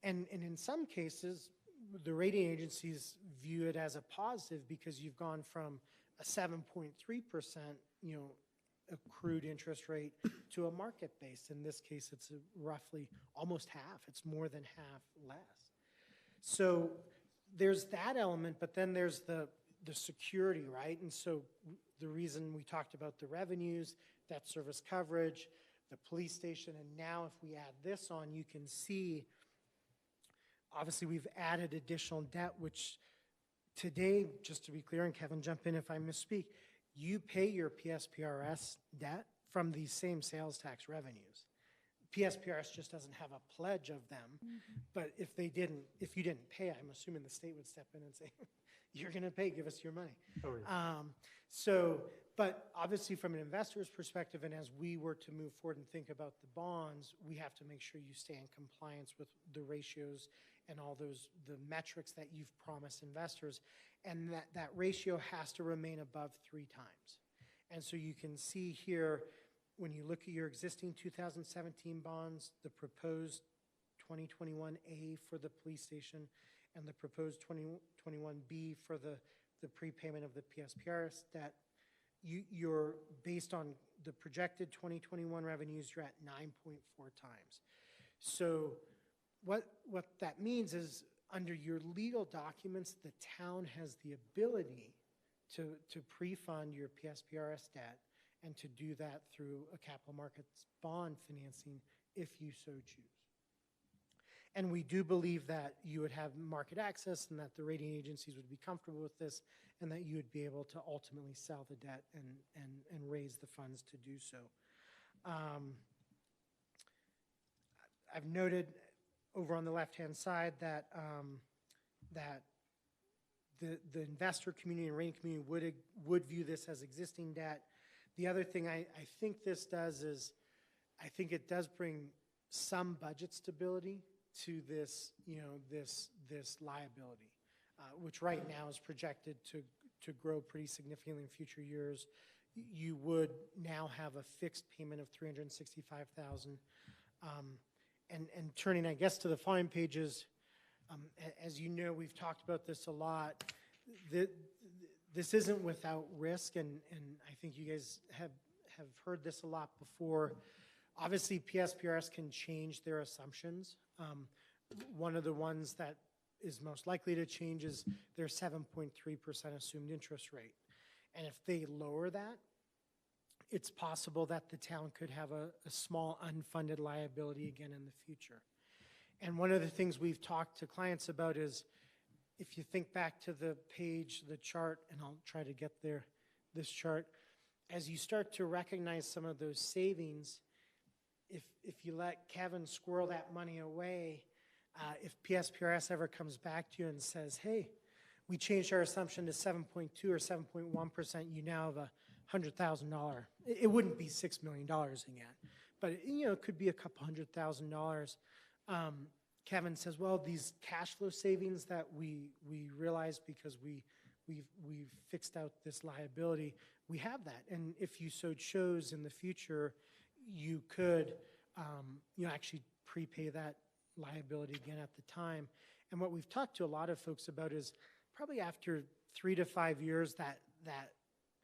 in some cases, the rating agencies view it as a positive because you've gone from a 7.3%, accrued interest rate to a market-based. In this case, it's roughly almost half. It's more than half less. So there's that element, but then there's the security, right? And so the reason we talked about the revenues, debt service coverage, the police station, and now if we add this on, you can see, obviously we've added additional debt, which today, just to be clear, and Kevin, jump in if I misspeak, you pay your PSPRS debt from these same sales tax revenues. PSPRS just doesn't have a pledge of them, but if you didn't pay, I'm assuming the state would step in and say, you're gonna pay, give us your money. Oh, yeah. But obviously from an investor's perspective, and as we were to move forward and think about the bonds, we have to make sure you stay in compliance with the ratios and all the metrics that you've promised investors, and that ratio has to remain above 3 times. And so you can see here, when you look at your existing 2017 bonds, the proposed 2021A for the police station, and the proposed 2021B for the prepayment of the PSPRS debt, you're based on the projected 2021 revenues, you're at 9.4 times. So what that means is, under your legal documents, the town has the ability to pre-fund your PSPRS debt and to do that through a capital markets bond financing if you so choose. And we do believe that you would have market access and that the rating agencies would be comfortable with this and that you would be able to ultimately sell the debt and raise the funds to do so. I've noted over on the left-hand side that the investor community and rating community would view this as existing debt. The other thing I think this does is, I think it does bring some budget stability to this, this liability, which right now is projected to grow pretty significantly in future years. You would now have a fixed payment of $365,000, And turning, I guess, to the following pages, as you know, we've talked about this a lot. This isn't without risk, and I think you guys have heard this a lot before. Obviously, PSPRS can change their assumptions. One of the ones that is most likely to change is their 7.3% assumed interest rate. And if they lower that, it's possible that the town could have a small unfunded liability again in the future. And one of the things we've talked to clients about is, if you think back to the page, the chart, and I'll try to get there, this chart, as you start to recognize some of those savings, if you let Kevin squirrel that money away, if PSPRS ever comes back to you and says, hey, we changed our assumption to 7.2 or 7.1%, you now have a $100,000. It wouldn't be $6 million again, but it could be a couple $100,000. Kevin says, well, these cash flow savings that we realized because we've fixed out this liability, we have that. And if you so chose in the future, you could actually prepay that liability again at the time. And what we've talked to a lot of folks about is probably after 3 to 5 years, that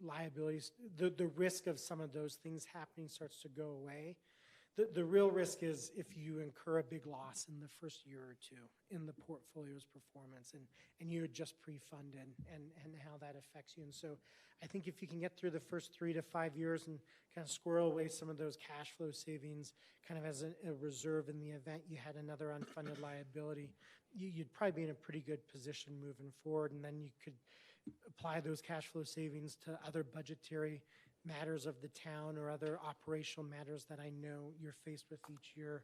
liabilities, the risk of some of those things happening starts to go away. The real risk is if you incur a big loss in the first year or two in the portfolio's performance, and you had just pre-funded and how that affects you. And so I think if you can get through the first 3 to 5 years and kind of squirrel away some of those cash flow savings kind of as a reserve in the event you had another unfunded liability, you'd probably be in a pretty good position moving forward. And then you could apply those cash flow savings to other budgetary matters of the town or other operational matters that I know you're faced with each year.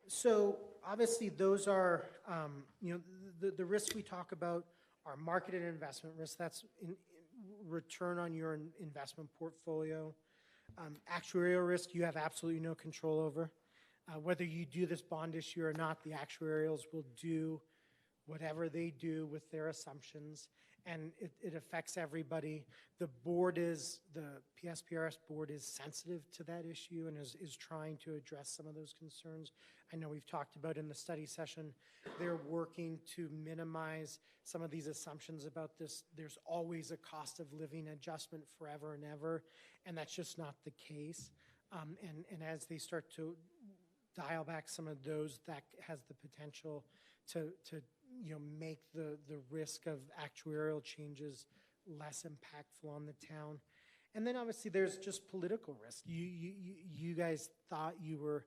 So obviously those are, the risks we talk about are market and investment risk. That's in return on your investment portfolio. Actuarial risk, you have absolutely no control over. Whether you do this bond issue or not, the actuarials will do whatever they do with their assumptions, and it affects everybody. The PSPRS board is sensitive to that issue and is trying to address some of those concerns. I know we've talked about in the study session, they're working to minimize some of these assumptions about this. There's always a cost of living adjustment forever and ever, and that's just not the case. And as they start to dial back some of those, that has the potential to make the risk of actuarial changes less impactful on the town. And then obviously there's just political risk. You guys thought you were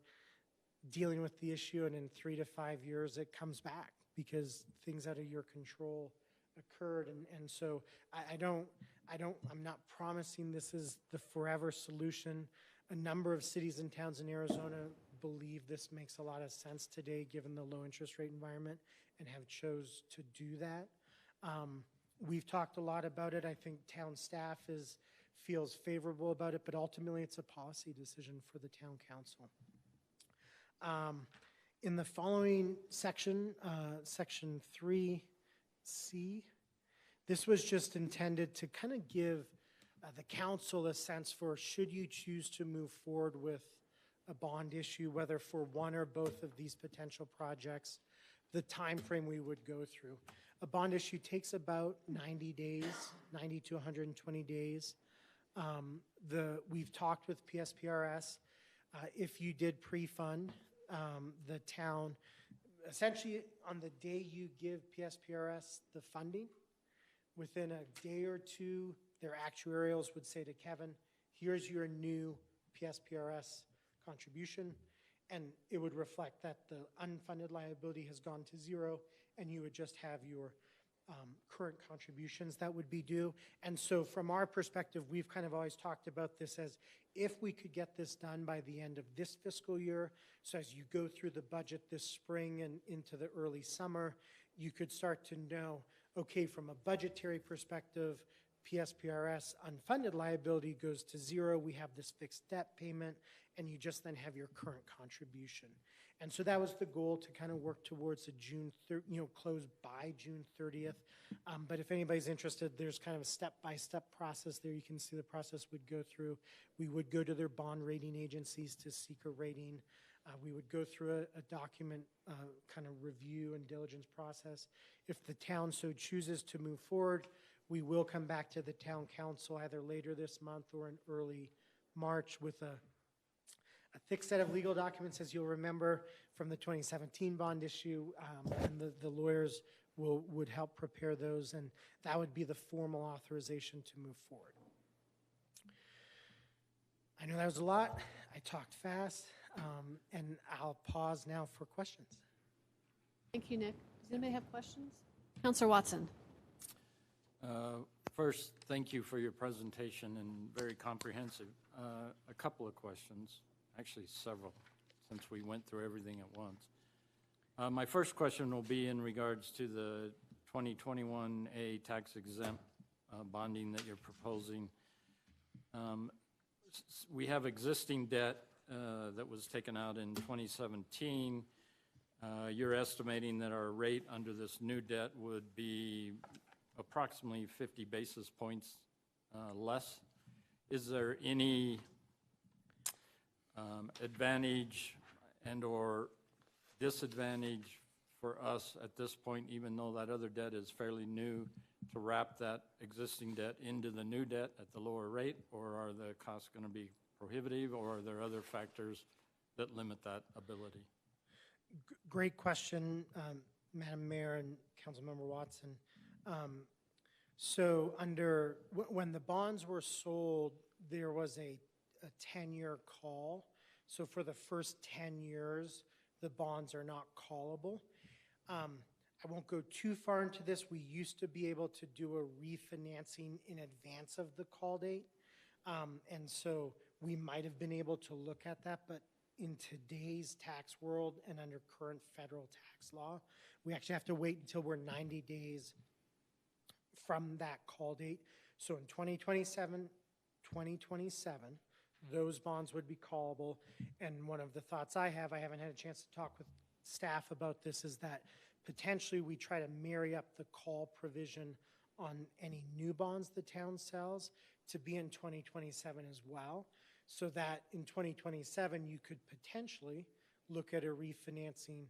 dealing with the issue, and in 3 to 5 years it comes back because things out of your control occurred. And so I'm not promising this is the forever solution. A number of cities and towns in Arizona believe this makes a lot of sense today given the low interest rate environment and have chose to do that. We've talked a lot about it. I think town staff feels favorable about it, but ultimately it's a policy decision for the town council. In the following section, section 3C, this was just intended to kind of give the council a sense for, should you choose to move forward with a bond issue, whether for one or both of these potential projects, the time frame we would go through. A bond issue takes about 90 days, 90 to 120 days. We've talked with PSPRS. If you did pre-fund, the town, essentially on the day you give PSPRS the funding, within a day or two, their actuarials would say to Kevin, here's your new PSPRS contribution, and it would reflect that the unfunded liability has gone to zero, and you would just have your current contributions that would be due. And so from our perspective, we've kind of always talked about this as, if we could get this done by the end of this fiscal year, so as you go through the budget this spring and into the early summer, you could start to know, okay, from a budgetary perspective, PSPRS unfunded liability goes to zero, we have this fixed debt payment, and you just then have your current contribution. And so that was the goal, to kind of work towards a close by June 30th. But if anybody's interested, there's kind of a step-by-step process there. You can see the process would go through. We would go to their bond rating agencies to seek a rating. We would go through a document kind of review and diligence process. If the town so chooses to move forward, we will come back to the town council either later this month or in early March with a thick set of legal documents, as you'll remember from the 2017 bond issue, and the lawyers would help prepare those, and that would be the formal authorization to move forward. I know that was a lot. I talked fast, and I'll pause now for questions. Thank you, Nick. Does anybody have questions? Councilor Watson. First, thank you for your presentation and very comprehensive. A couple of questions, actually several, since we went through everything at once. My first question will be in regards to the 2021A tax exempt bonding that you're proposing. We have existing debt that was taken out in 2017. You're estimating that our rate under this new debt would be approximately 50 basis points less. Is there any advantage and or disadvantage for us at this point, even though that other debt is fairly new, to wrap that existing debt into the new debt at the lower rate? Or are the costs going to be prohibitive, or are there other factors that limit that ability? Great question, Madam Mayor and Councilmember Watson. So when the bonds were sold, there was a 10-year call. So for the first 10 years, the bonds are not callable. I won't go too far into this. We used to be able to do a refinancing in advance of the call date. And so we might have been able to look at that, but in today's tax world and under current federal tax law, we actually have to wait until we're 90 days from that call date. So in 2027, those bonds would be callable. And one of the thoughts I haven't had a chance to talk with staff about this, is that potentially we try to marry up the call provision on any new bonds the town sells to be in 2027 as well, so that in 2027 you could potentially look at a refinancing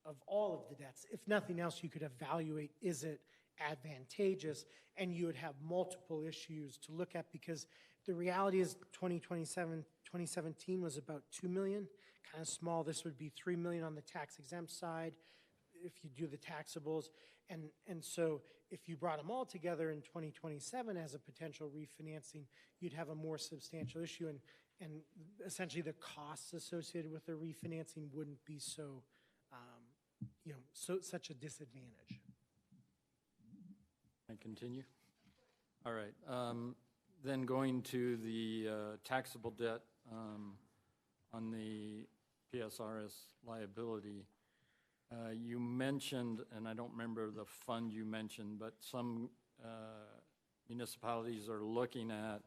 of all of the debts. If nothing else, you could evaluate, is it advantageous? And you would have multiple issues to look at, because the reality is 2017 was about 2 million, kind of small. This would be 3 million on the tax exempt side if you do the taxables. And so if you brought them all together in 2027 as a potential refinancing, you'd have a more substantial issue, and essentially the costs associated with the refinancing wouldn't be so, such a disadvantage. I continue? All right. Then going to the taxable debt on the PSRS liability, you mentioned, and I don't remember the fund you mentioned, but some municipalities are looking at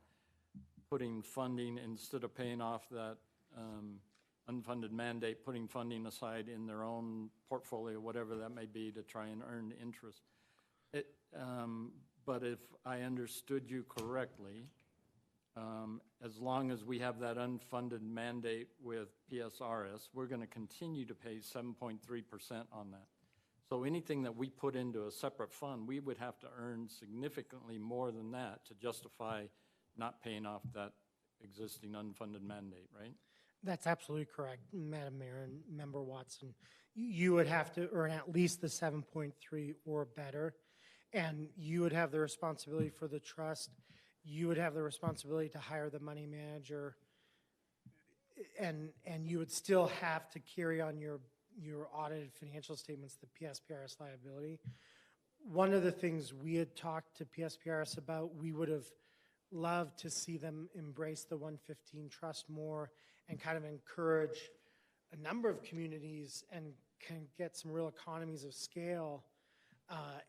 putting funding, instead of paying off that unfunded mandate, putting funding aside in their own portfolio, whatever that may be, to try and earn interest. But if I understood you correctly, as long as we have that unfunded mandate with PSRS, we're going to continue to pay 7.3% on that. So anything that we put into a separate fund, we would have to earn significantly more than that to justify not paying off that existing unfunded mandate, right? That's absolutely correct, Madam Mayor and Member Watson. You would have to earn at least the 7.3 or better, and you would have the responsibility for the trust. You would have the responsibility to hire the money manager, and you would still have to carry on your audited financial statements, the PSPRS liability. One of the things we had talked to PSPRS about, we would have loved to see them embrace the 115 trust more and kind of encourage a number of communities and can get some real economies of scale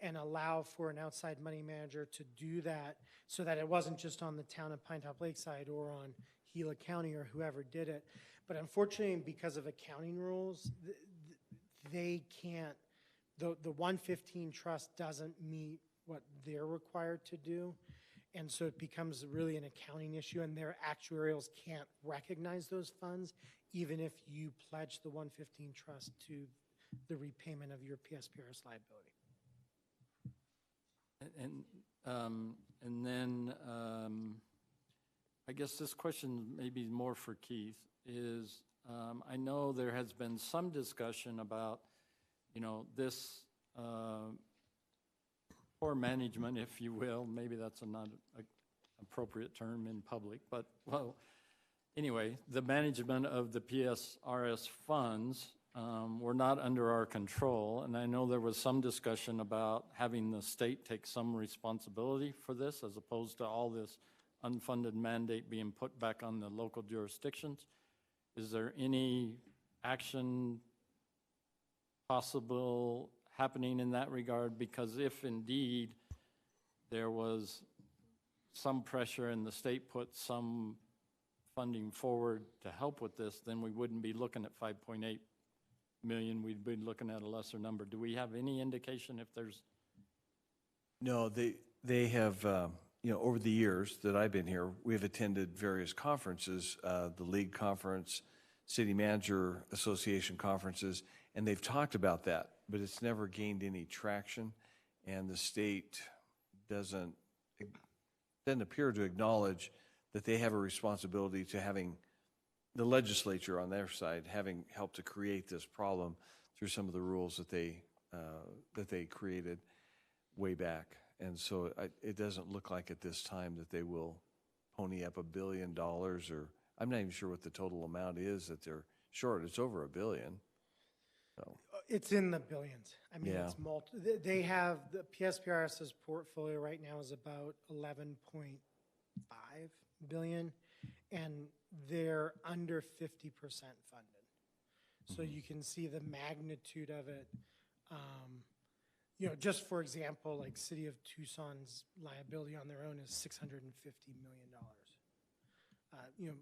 and allow for an outside money manager to do that, so that it wasn't just on the town of Pinetop-Lakeside or on Gila County or whoever did it. But unfortunately, because of accounting rules, they can't, the 115 trust doesn't meet what they're required to do. And so it becomes really an accounting issue, and their actuarials can't recognize those funds, even if you pledge the 115 trust to the repayment of your PSPRS liability. And then I guess this question may be more for Keith, is I know there has been some discussion about, this poor management, if you will, maybe that's not an appropriate term in public, but, well, anyway, the management of the PSRS funds were not under our control, and I know there was some discussion about having the state take some responsibility for this as opposed to all this unfunded mandate being put back on the local jurisdictions. Is there any action possible happening in that regard? Because if indeed there was some pressure and the state put some funding forward to help with this, then we wouldn't be looking at 5.8 million, we'd be looking at a lesser number. Do we have any indication if there's? No, they have, over the years that I've been here, we've attended various conferences, the league conference, city manager association conferences, and they've talked about that, but it's never gained any traction, and the state doesn't appear to acknowledge that they have a responsibility to having the legislature on their side having helped to create this problem through some of the rules that they created way back. And so it doesn't look like at this time that they will pony up $1 billion, or I'm not even sure what the total amount is that they're short. It's over $1 billion. So. It's in the billions. I mean, Yeah. it's they have, the PSPRS's portfolio right now is about 11.5 billion, and they're under 50% funded. So you can see the magnitude of it. Just for example, like City of Tucson's liability on their own is $650 million.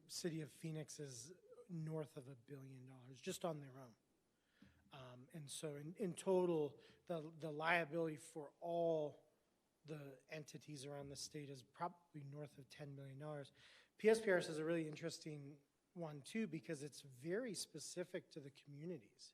City of Phoenix is north of $1 billion just on their own. And so in total, the liability for all the entities around the state is probably north of $10 million. PSPRS is a really interesting one too, because it's very specific to the communities.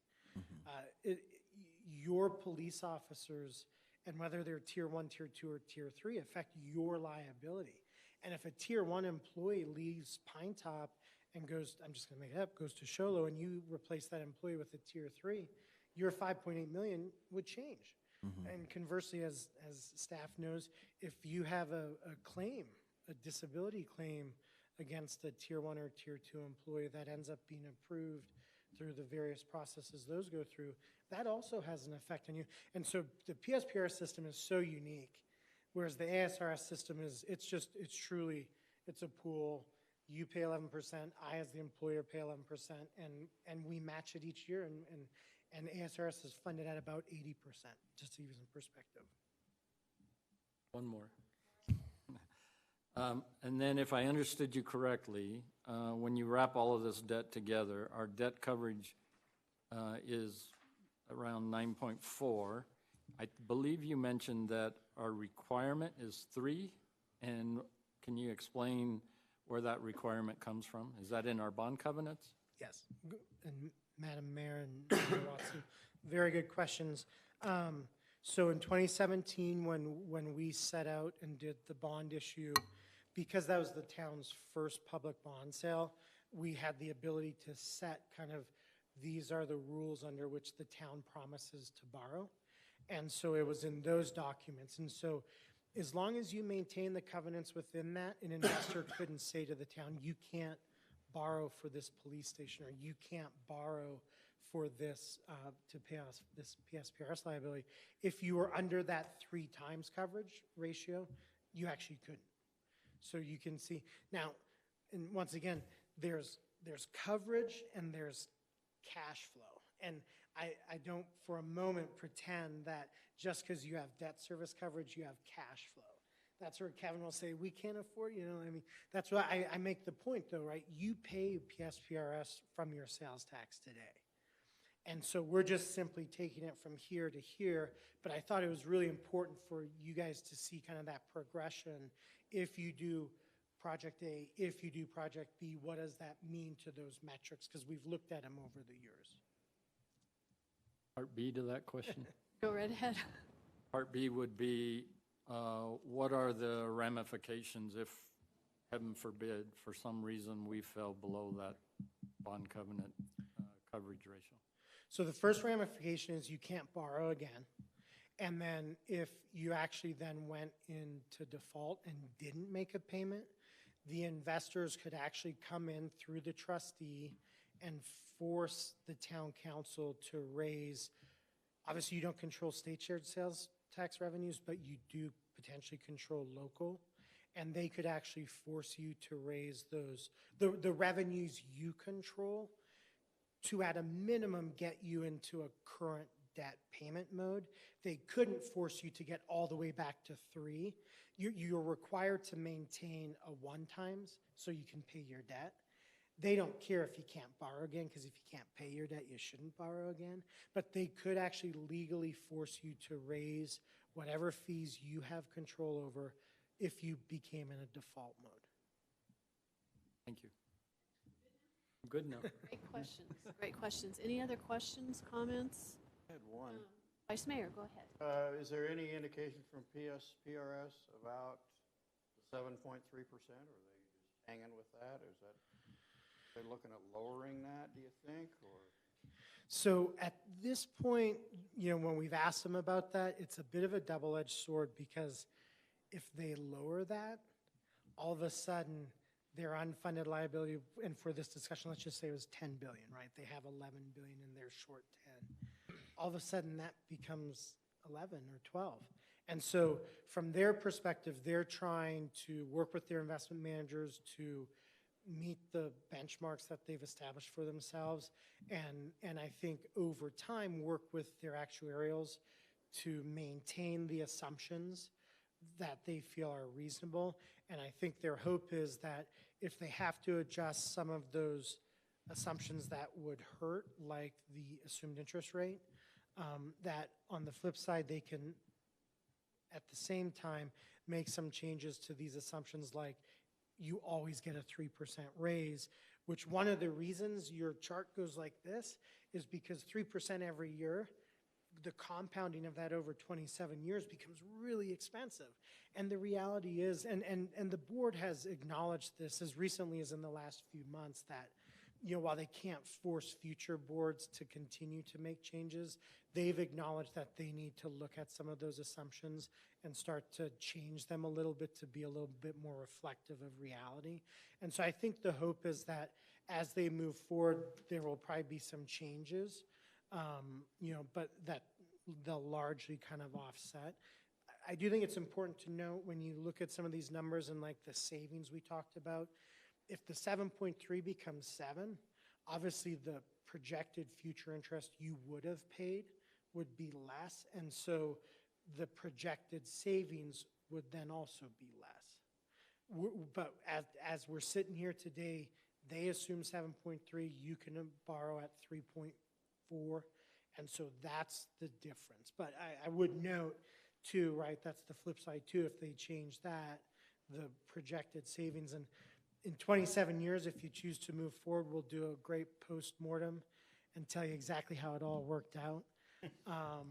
Your police officers, and whether they're tier 1, tier 2, or tier 3, affect your liability. And if a tier 1 employee leaves Pinetop and goes, I'm just gonna make it up, goes to Sholo, and you replace that employee with a tier 3, your 5.8 million would change. And conversely, as staff knows, if you have a claim, a disability claim against a tier 1 or tier 2 employee that ends up being approved through the various processes those go through, that also has an effect on you. And so the PSPRS system is so unique, whereas the ASRS system is, it's truly, it's a pool. You pay 11%, I as the employer pay 11%, and we match it each year, and ASRS is funded at about 80%, just to use in perspective. One more. And then if I understood you correctly, when you wrap all of this debt together, our debt coverage is around 9.4. I believe you mentioned that our requirement is 3, and can you explain where that requirement comes from? Is that in our bond covenants? Yes, and Madam Mayor and Mayor Watson, very good questions. So in 2017, when we set out and did the bond issue, because that was the town's first public bond sale, we had the ability to set kind of, these are the rules under which the town promises to borrow. And so it was in those documents. And so as long as you maintain the covenants within that, an investor couldn't say to the town, you can't borrow for this police station, or you can't borrow for this to pay off this PSPRS liability. If you were under that 3 times coverage ratio, you actually couldn't. So you can see now, and once again, there's coverage and there's cash flow. And I don't for a moment pretend that just because you have debt service coverage, you have cash flow. That's where Kevin will say, we can't afford, I mean, that's why I make the point though, right? You pay PSPRS from your sales tax today. And so we're just simply taking it from here to here, but I thought it was really important for you guys to see kind of that progression. If you do Project A, if you do Project B, what does that mean to those metrics? Because we've looked at them over the years. Part B to that question? Go right ahead. Part B would be, what are the ramifications if, heaven forbid, for some reason we fell below that bond covenant coverage ratio? So the first ramification is you can't borrow again. And then if you actually then went into default and didn't make a payment, the investors could actually come in through the trustee and force the town council to raise, obviously you don't control state shared sales tax revenues, but you do potentially control local. And they could actually force you to raise those, the revenues you control, to at a minimum get you into a current debt payment mode. They couldn't force you to get all the way back to 3. You're required to maintain a 1 times so you can pay your debt. They don't care if you can't borrow again, because if you can't pay your debt, you shouldn't borrow again. But they could actually legally force you to raise whatever fees you have control over if you became in a default mode. Thank you. Good enough. Great questions. Great questions. Any other questions, comments? I had one. Vice Mayor, go ahead. Is there any indication from PSPRS about the 7.3%? Or are they just hanging with that? Is that, are they looking at lowering that, do you think? Or? So at this point, when we've asked them about that, it's a bit of a double-edged sword, because if they lower that, all of a sudden their unfunded liability, and for this discussion, let's just say it was 10 billion, right? They have 11 billion and they're short 10. All of a sudden that becomes 11 or 12. And so from their perspective, they're trying to work with their investment managers to meet the benchmarks that they've established for themselves. And I think over time work with their actuarials to maintain the assumptions that they feel are reasonable. And I think their hope is that if they have to adjust some of those assumptions that would hurt, like the assumed interest rate, that on the flip side, they can, at the same time, make some changes to these assumptions, like you always get a 3% raise, which one of the reasons your chart goes like this is because 3% every year, the compounding of that over 27 years becomes really expensive. And the reality is, and the board has acknowledged this as recently as in the last few months, that while they can't force future boards to continue to make changes, they've acknowledged that they need to look at some of those assumptions and start to change them a little bit to be a little bit more reflective of reality. And so I think the hope is that as they move forward, there will probably be some changes, but that they'll largely kind of offset. I do think it's important to note when you look at some of these numbers and like the savings we talked about, if the 7.3 becomes 7, obviously the projected future interest you would have paid would be less, and so the projected savings would then also be less. But as we're sitting here today, they assume 7.3, you can borrow at 3.4, and so that's the difference. But I would note too, right, that's the flip side too, if they change that, the projected savings, and in 27 years, if you choose to move forward, we'll do a great post-mortem and tell you exactly how it all worked out. I'll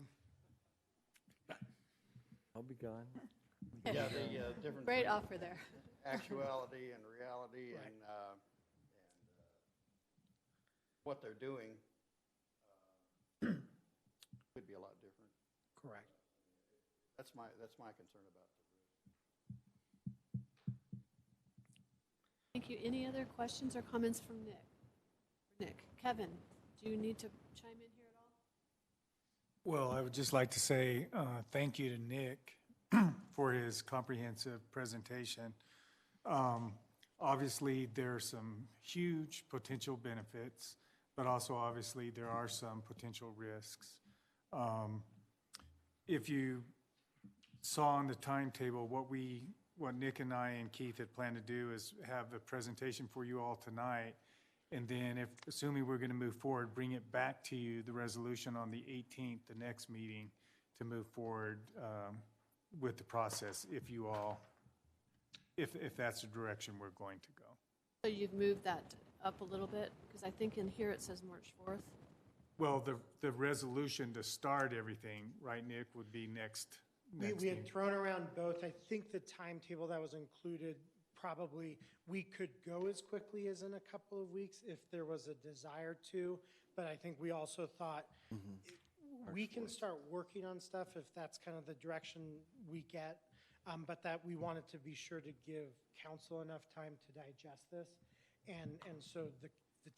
be gone. Yeah, the difference Great between offer there. actuality and reality Right. and what they're doing could be a lot different. Correct. That's my concern about the Thank you. Any other questions or comments from Nick? Nick, Kevin, do you need to chime in here at all? Well, I would just like to say thank you to Nick for his comprehensive presentation. Obviously, there are some huge potential benefits, but also obviously there are some potential risks. If you saw on the timetable, what Nick and I and Keith had planned to do is have a presentation for you all tonight. And then if, assuming we're going to move forward, bring it back to you, the resolution on the 18th, the next meeting, to move forward with the process if you all, if that's the direction we're going to go. So you've moved that up a little bit? Because I think in here it says March 4th. Well, the resolution to start everything, right, Nick, would be next We had meeting. thrown around both. I think the timetable that was included, probably, we could go as quickly as in a couple of weeks if there was a desire to, but I think we also thought we can start working on stuff if that's kind of the direction we get, but that we wanted to be sure to give council enough time to digest this. And so the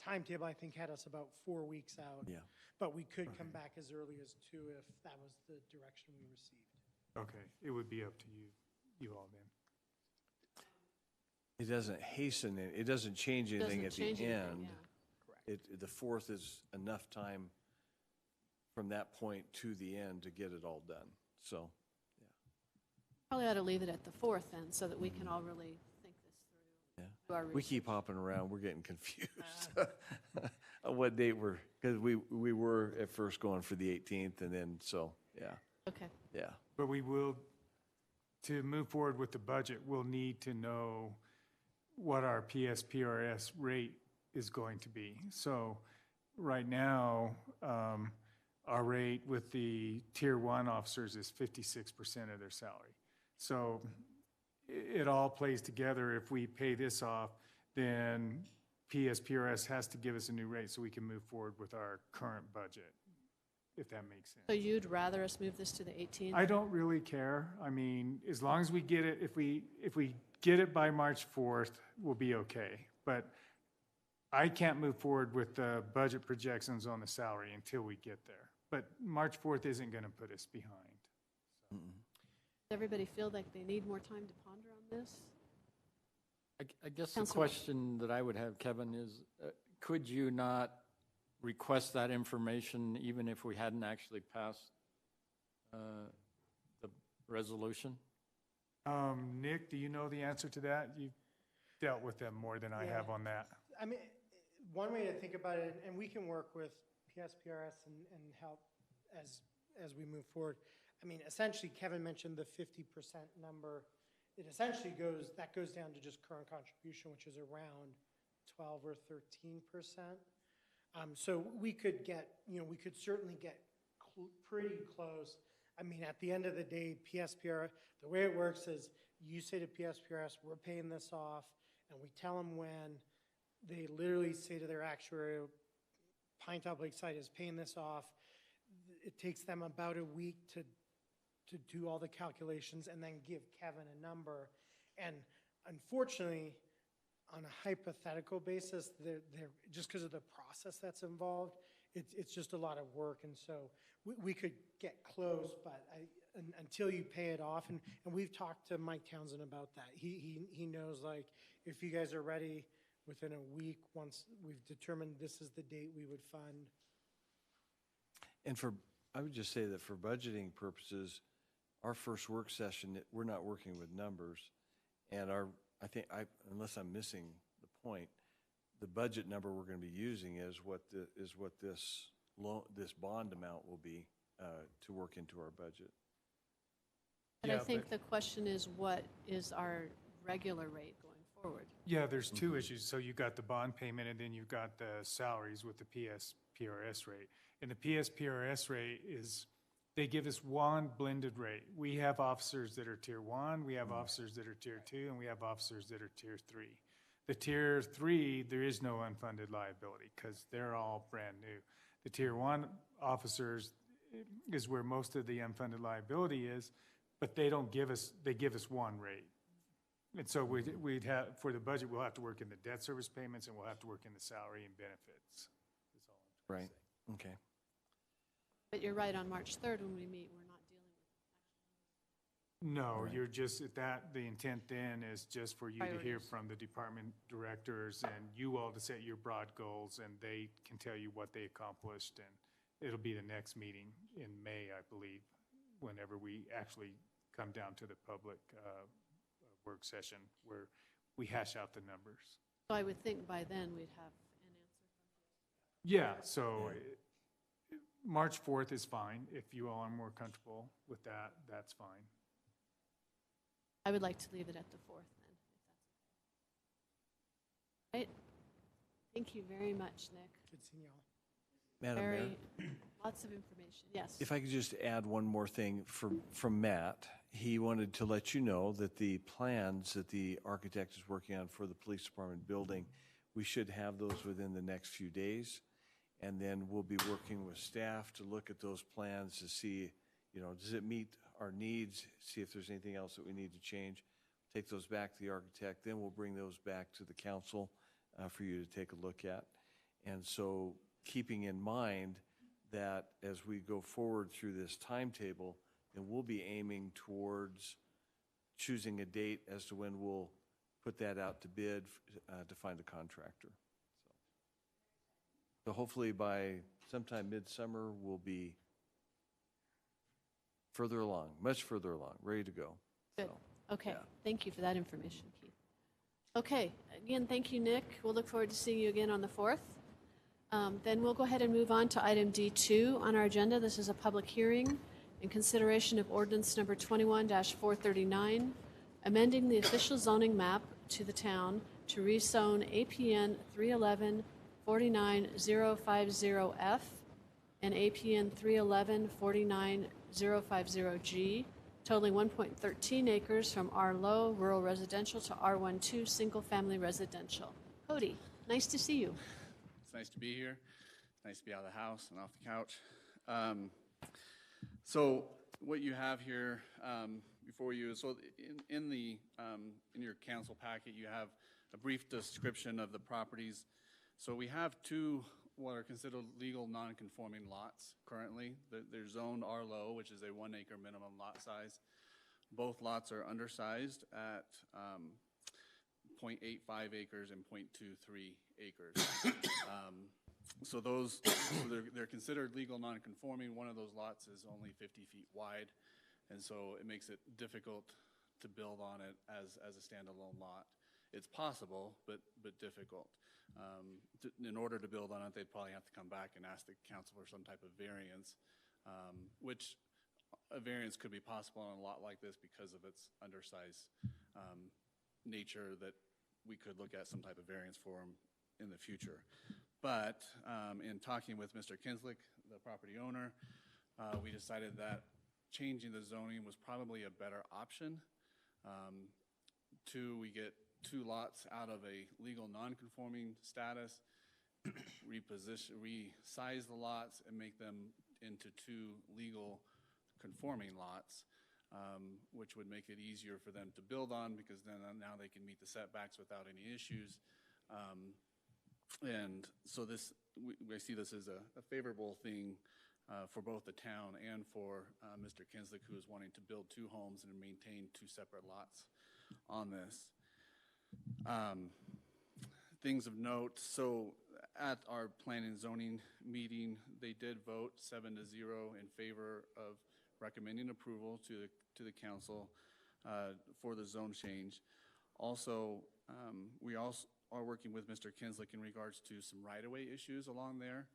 timetable, I think, had us about 4 weeks out. Yeah. But we could come back as early as 2 if that was the direction we received. Okay, it would be up to you all then. It doesn't hasten it, it doesn't change anything at Doesn't the change anything, end. yeah. The 4th is enough time from that point to the end to get it all done. So, Probably ought to leave it at the 4th then, so that we can all really think this through. yeah. Do our We keep hopping around, we're getting confused on what date because we were at first going for the 18th and then, so, yeah, Okay. yeah. But we will, to move forward with the budget, we'll need to know what our PSPRS rate is going to be. So right now, our rate with the Tier 1 officers is 56% of their salary. So it all plays together. If we pay this off, then PSPRS has to give us a new rate so we can move forward with our current budget, if that makes sense. So you'd rather us move this to the 18th? I don't really care. I mean, as long as we get it, if we get it by March 4th, we'll be okay. But I can't move forward with the budget projections on the salary until we get there. But March 4th isn't going to put us behind. Does everybody feel like they need more time to ponder on this? I guess the Councilor. question that I would have, Kevin, is could you not request that information even if we hadn't actually passed the resolution? Nick, do you know the answer to that? You've dealt with them more than I have on that. I mean, one way to think about it, and we can work with PSPRS and help as we move forward. I mean, essentially, Kevin mentioned the 50% number. It essentially goes down to just current contribution, which is around 12 or 13%. So we could get, we could certainly get pretty close. I mean, at the end of the day, PSPRS, the way it works is you say to PSPRS, we're paying this off, and we tell them when. They literally say to their actuary, Pinetop-Lakeside is paying this off. It takes them about a week to do all the calculations and then give Kevin a number. And unfortunately, on a hypothetical basis, they're just because of the process that's involved, it's just a lot of work. And so we could get close, but until you pay it off, and we've talked to Mike Townsend about that. He knows, like, if you guys are ready within a week, once we've determined this is the date we would fund. And I would just say that for budgeting purposes, our first work session, we're not working with numbers. And unless I'm missing the point, the budget number we're going to be using is what this bond amount will be to work into our budget. But I think the question is, what is our regular rate going forward? Yeah, there's two issues. So you've got the bond payment, and then you've got the salaries with the PSPRS rate. And the PSPRS rate is, they give us one blended rate. We have officers that are Tier 1, we have officers that are Tier 2, and we have officers that are Tier 3. The Tier 3, there is no unfunded liability because they're all brand new. The Tier 1 officers is where most of the unfunded liability is, but they give us one rate. And so we'd have, for the budget, we'll have to work in the debt service payments and we'll have to work in the salary and benefits. Is all I'm trying to Right. say. Okay. But you're right, on March 3rd when we meet, we're not dealing with No, you're just, the intent then is just for you to hear Priorities. from the department directors and you all to set your broad goals, and they can tell you what they accomplished, and it'll be the next meeting in May, I believe, whenever we actually come down to the public work session where we hash out the numbers. So I would think by then we'd have an answer. Yeah, so March 4th is fine. If you all are more comfortable with that, that's fine. I would like to leave it at the 4th then, if that's okay. Right? Thank you very much, Nick. Good seeing y'all. Madam Mayor, Lots of information. Yes. if I could just add one more thing from Matt. He wanted to let you know that the plans that the architect is working on for the police department building, we should have those within the next few days. And then we'll be working with staff to look at those plans to see, does it meet our needs? See if there's anything else that we need to change. Take those back to the architect, then we'll bring those back to the council for you to take a look at. And so keeping in mind that as we go forward through this timetable, then we'll be aiming towards choosing a date as to when we'll put that out to bid to find a contractor. So hopefully by sometime midsummer, we'll be further along, much further along, ready to go. Good. So, Okay. yeah. Thank you for that information, Keith. Okay. Again, thank you, Nick. We'll look forward to seeing you again on the 4th. Then we'll go ahead and move on to item D2 on our agenda. This is a public hearing in consideration of ordinance number 21-439, amending the official zoning map to the town to rezone APN 311-49050F and APN 311-49050G, totaling 1.13 acres from R-Low Rural Residential to R12 Single Family Residential. Cody, nice to see you. It's nice to be here. Nice to be out of the house and off the couch. So what you have here before you, so in your council packet, you have a brief description of the properties. So we have two what are considered legal non-conforming lots currently. They're zoned R-Low, which is a 1 acre minimum lot size. Both lots are undersized at 0.85 acres and 0.23 acres. So they're considered legal non-conforming. One of those lots is only 50 feet wide, and so it makes it difficult to build on it as a standalone lot. It's possible, but difficult. In order to build on it, they'd probably have to come back and ask the council for some type of variance, which a variance could be possible on a lot like this because of its undersized nature, that we could look at some type of variance for them in the future. But in talking with Mr. Kinslick, the property owner, we decided that changing the zoning was probably a better option. We get 2 lots out of a legal non-conforming status, resize the lots and make them into 2 legal conforming lots, which would make it easier for them to build on, because then now they can meet the setbacks without any issues. And so I see this as a favorable thing for both the town and for Mr. Kinslick, who is wanting to build 2 homes and maintain 2 separate lots on this. Things of note, so at our planning and zoning meeting, they did vote 7-0 in favor of recommending approval to the council for the zone change. Also, we also are working with Mr. Kinslick in regards to some right-of-way issues along there.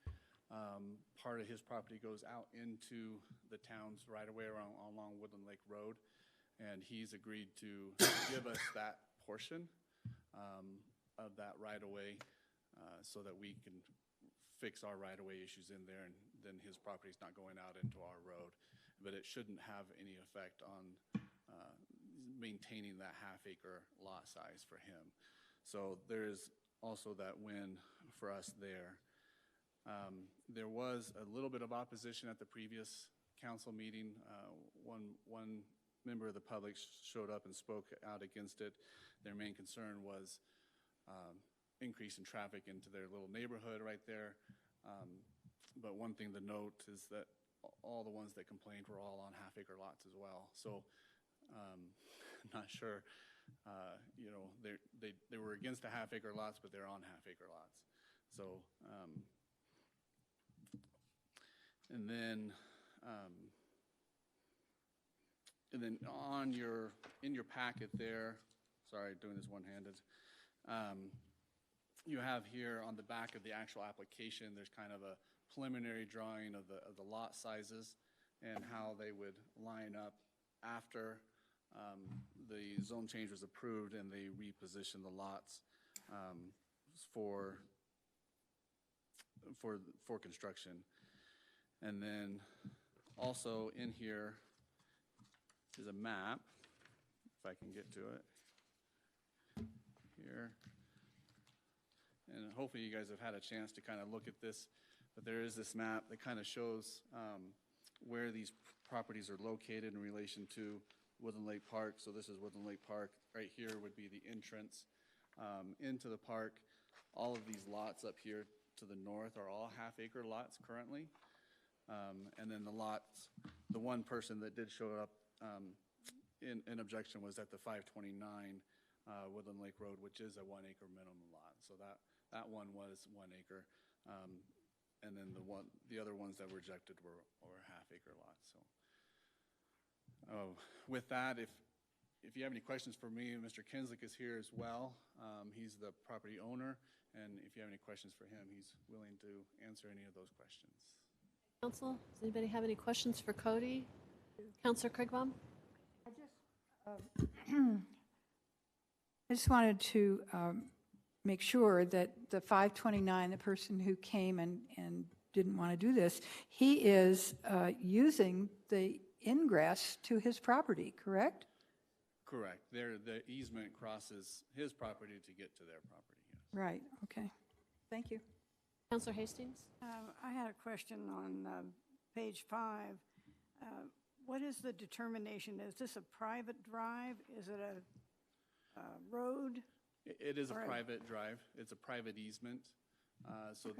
Part of his property goes out into the town's right-of-way along Woodland Lake Road, and he's agreed to give us that portion of that right-of-way so that we can fix our right-of-way issues in there, and then his property's not going out into our road. But it shouldn't have any effect on maintaining that half-acre lot size for him. So there is also that win for us there. There was a little bit of opposition at the previous council meeting. One member of the public showed up and spoke out against it. Their main concern was increase in traffic into their little neighborhood right there. But one thing to note is that all the ones that complained were all on half-acre lots as well. So I'm not sure, they were against the half-acre lots, but they're on half-acre lots. So, and then And then in your packet there, sorry, doing this one-handed, you have here on the back of the actual application, there's kind of a preliminary drawing of the lot sizes and how they would line up after the zone change was approved and they repositioned the lots for construction. And then also in here is a map, if I can get to it here. And hopefully you guys have had a chance to kind of look at this, but there is this map that kind of shows where these properties are located in relation to Woodland Lake Park. So this is Woodland Lake Park. Right here would be the entrance into the park. All of these lots up here to the north are all half-acre lots currently. And then the lots, the one person that did show up in objection was at the 529 Woodland Lake Road, which is a 1 acre minimum lot. So that one was 1 acre. And then the other ones that were rejected were half-acre lots. So with that, if you have any questions for me, Mr. Kinslick is here as well. He's the property owner, and if you have any questions for him, he's willing to answer any of those questions. Council, does anybody have any questions for Cody? Councilor Krigbaum? I just wanted to make sure that the 529, the person who came and didn't want to do this, he is using the ingress to his property, correct? Correct. The easement crosses his property to get to their property, yes. Right, okay. Thank you. Councilor Hastings? I had a question on page 5. What is the determination? Is this a private drive? Is it a road? It is a private drive. It's a private easement. So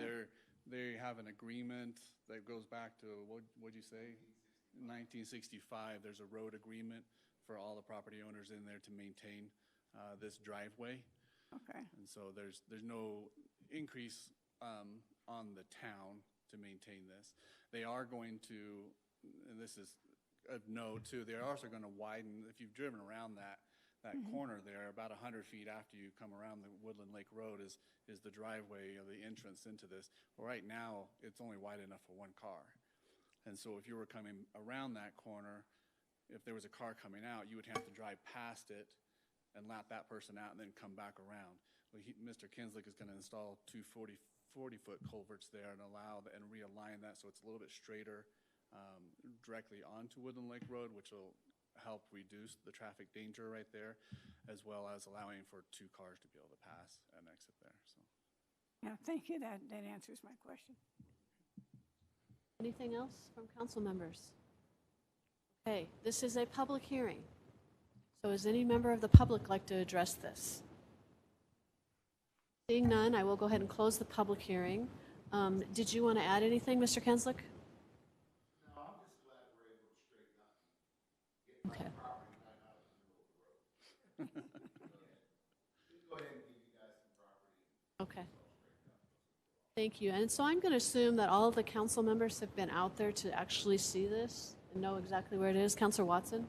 they have an agreement that goes back to, what'd you say? 1965. There's a road agreement for all the property owners in there to maintain this driveway. Okay. And so there's no increase on the town to maintain this. They are going to, and this is of note too, they're also going to widen, if you've driven around that corner there, about 100 feet after you come around the Woodland Lake Road is the driveway or the entrance into this. Well, right now, it's only wide enough for one car. And so if you were coming around that corner, if there was a car coming out, you would have to drive past it and lap that person out and then come back around. Well, Mr. Kinslick is going to install two 40-foot culverts there and realign that so it's a little bit straighter directly onto Woodland Lake Road, which will help reduce the traffic danger right there, as well as allowing for 2 cars to be able to pass and exit there. So, Yeah, thank you. That answers my question. Anything else from council members? Okay, this is a public hearing. So does any member of the public like to address this? Seeing none, I will go ahead and close the public hearing. Did you want to add anything, Mr. Kinslick? No, I'm just glad we're able to straighten up and get my property right out of the middle of the road. Go ahead and give you guys some property. Okay. Thank you. And so I'm going to assume that all of the council members have been out there to actually see this and know exactly where it is. Councilor Watson?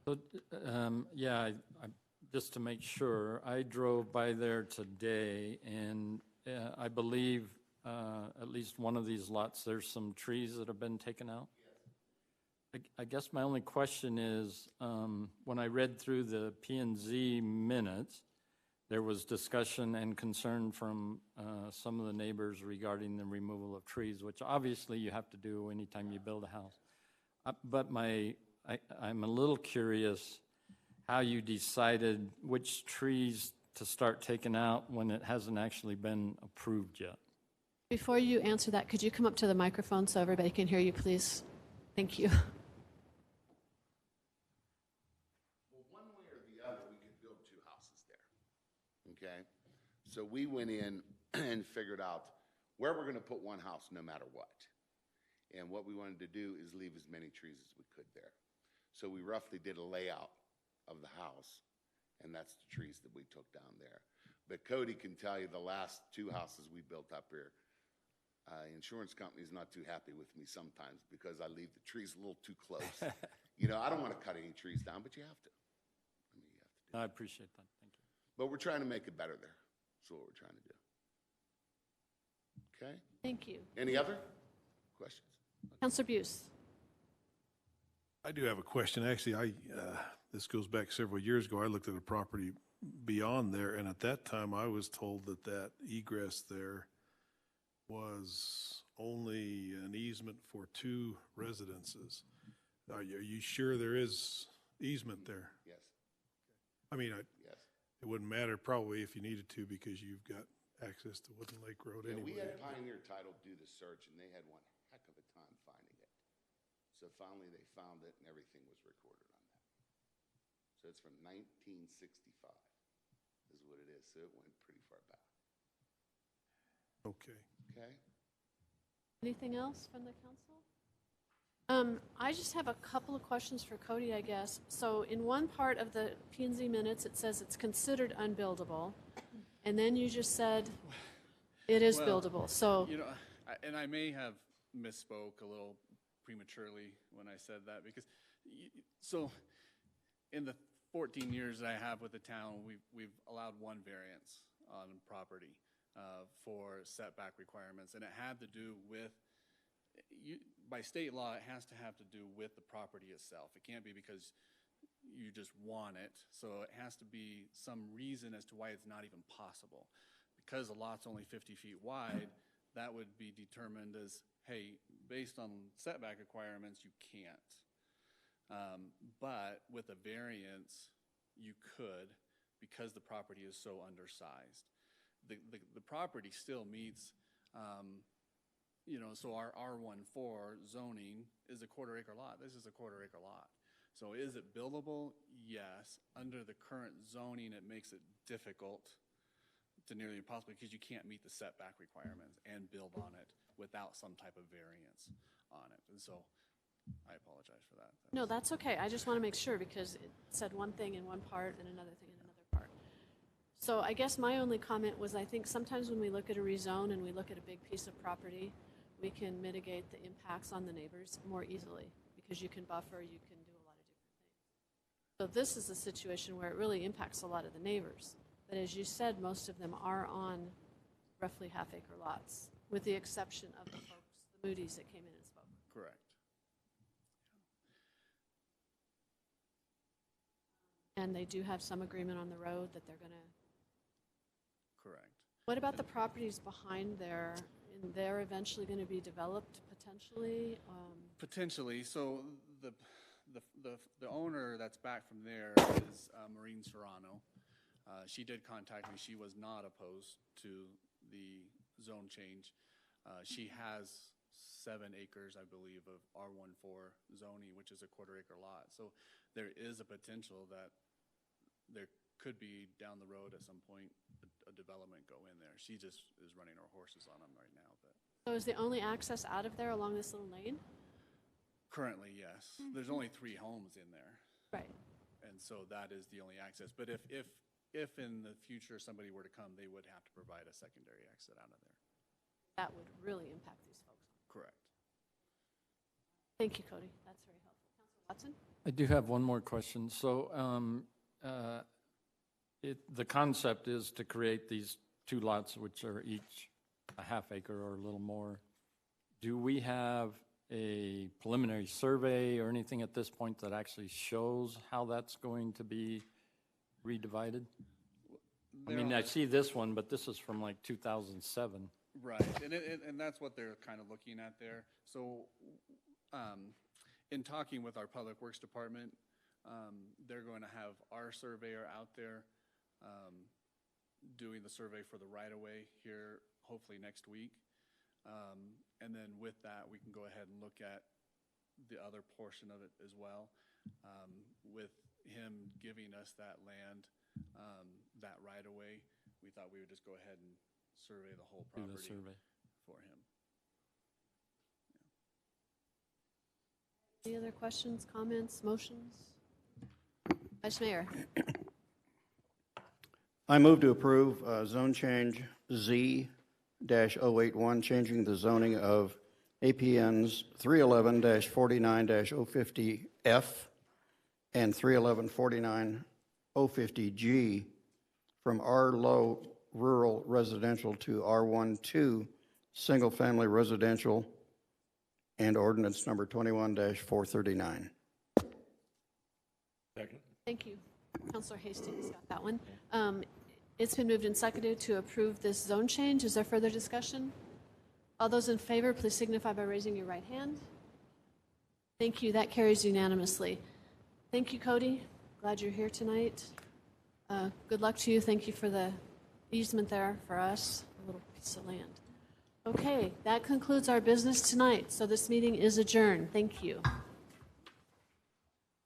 So, yeah, just to make sure, I drove by there today, and I believe at least one of these lots, there's some trees that have been taken out. I guess my only question is, when I read through the P&Z minutes, there was discussion and concern from some of the neighbors regarding the removal of trees, which obviously you have to do anytime you build a house. But I'm a little curious how you decided which trees to start taking out when it hasn't actually been approved yet. Before you answer that, could you come up to the microphone so everybody can hear you, please? Thank you. Well, one way or the other, we could build 2 houses there, okay? So we went in and figured out where we're going to put one house no matter what. And what we wanted to do is leave as many trees as we could there. So we roughly did a layout of the house, and that's the trees that we took down there. But Cody can tell you the last 2 houses we built up here, insurance company's not too happy with me sometimes because I leave the trees a little too close. You know, I don't want to cut any trees down, but you have to. I mean, you have to. I appreciate that, thank you. But we're trying to make it better there. That's what we're trying to do. Okay? Thank you. Any other questions? Councilor Buse. I do have a question. Actually, this goes back several years ago. I looked at a property beyond there, and at that time, I was told that that egress there was only an easement for 2 residences. Are you sure there is easement there? Yes. I mean, Yes. it wouldn't matter probably if you needed to because you've got access to Woodland Lake Road Yeah, anyway. we had Pioneer Title do the search, and they had one heck of a time finding it. So finally, they found it, and everything was recorded on that. So it's from 1965 is what it is. So it went pretty far back. Okay. Okay? Anything else from the council? I just have a couple of questions for Cody, I guess. So in one part of the P&Z minutes, it says it's considered unbuildable, and then you just said it is Well, buildable. So You know, and I may have misspoke a little prematurely when I said that because, so in the 14 years that I have with the town, we've allowed 1 variance on property for setback requirements, and it had to do with, by state law, it has to have to do with the property itself. It can't be because you just want it, so it has to be some reason as to why it's not even possible. Because the lot's only 50 feet wide, that would be determined as, hey, based on setback requirements, you can't. But with a variance, you could, because the property is so undersized. The property still meets, you know, so our R14 zoning is a 1/4 acre lot. This is a 1/4 acre lot. So is it buildable? Yes. Under the current zoning, it makes it difficult to nearly impossible because you can't meet the setback requirements and build on it without some type of variance on it. And so I apologize for that. no, that's okay. I just want to make sure because it said one thing in one part and another thing in another part. So I guess my only comment was I think sometimes when we look at a rezone and we look at a big piece of property, we can mitigate the impacts on the neighbors more easily because you can buffer, you can do a lot of different things. So this is a situation where it really impacts a lot of the neighbors. But as you said, most of them are on roughly half-acre lots, with the exception of the folks, the Moody's that came in and spoke. Correct. And they do have some agreement on the road that they're going to. Correct. What about the properties behind there? And they're eventually going to be developed potentially? Potentially. So the owner that's back from there is Maureen Serrano. She did contact me. She was not opposed to the zone change. She has 7 acres, I believe, of R14 zoning, which is a 1/4 acre lot. So there is a potential that there could be down the road at some point a development go in there. She just is running her horses on them right now. But So is the only access out of there along this little lane? currently, yes. There's only 3 homes in there. Right. And so that is the only access. But if in the future somebody were to come, they would have to provide a secondary exit out of there. That would really impact these folks. Correct. Thank you, Cody. That's very helpful. Councilor Watson? I do have one more question. So the concept is to create these 2 lots, which are each a half acre or a little more. Do we have a preliminary survey or anything at this point that actually shows how that's going to be redivided? I mean, I see this one, but this is from like 2007. Right, and that's what they're kind of looking at there. So in talking with our Public Works Department, they're going to have our surveyor out there doing the survey for the right-of-way here hopefully next week. And then with that, we can go ahead and look at the other portion of it as well. With him giving us that land, that right-of-way, we thought we would just go ahead and survey the whole Do property the survey. for him. Any other questions, comments, motions? Vice Mayor? I move to approve zone change Z-081, changing the zoning of APNs 311-49-050F and 31149-050G from R-low rural residential to R12 single-family residential, and ordinance number 21-439. Second. Thank you. Counselor Hastings got that one. It's been moved and seconded to approve this zone change. Is there further discussion? All those in favor, please signify by raising your right hand. Thank you. That carries unanimously. Thank you, Cody. Glad you're here tonight. Good luck to you. Thank you for the easement there for us, a little piece of land. Okay, that concludes our business tonight. So this meeting is adjourned. Thank you.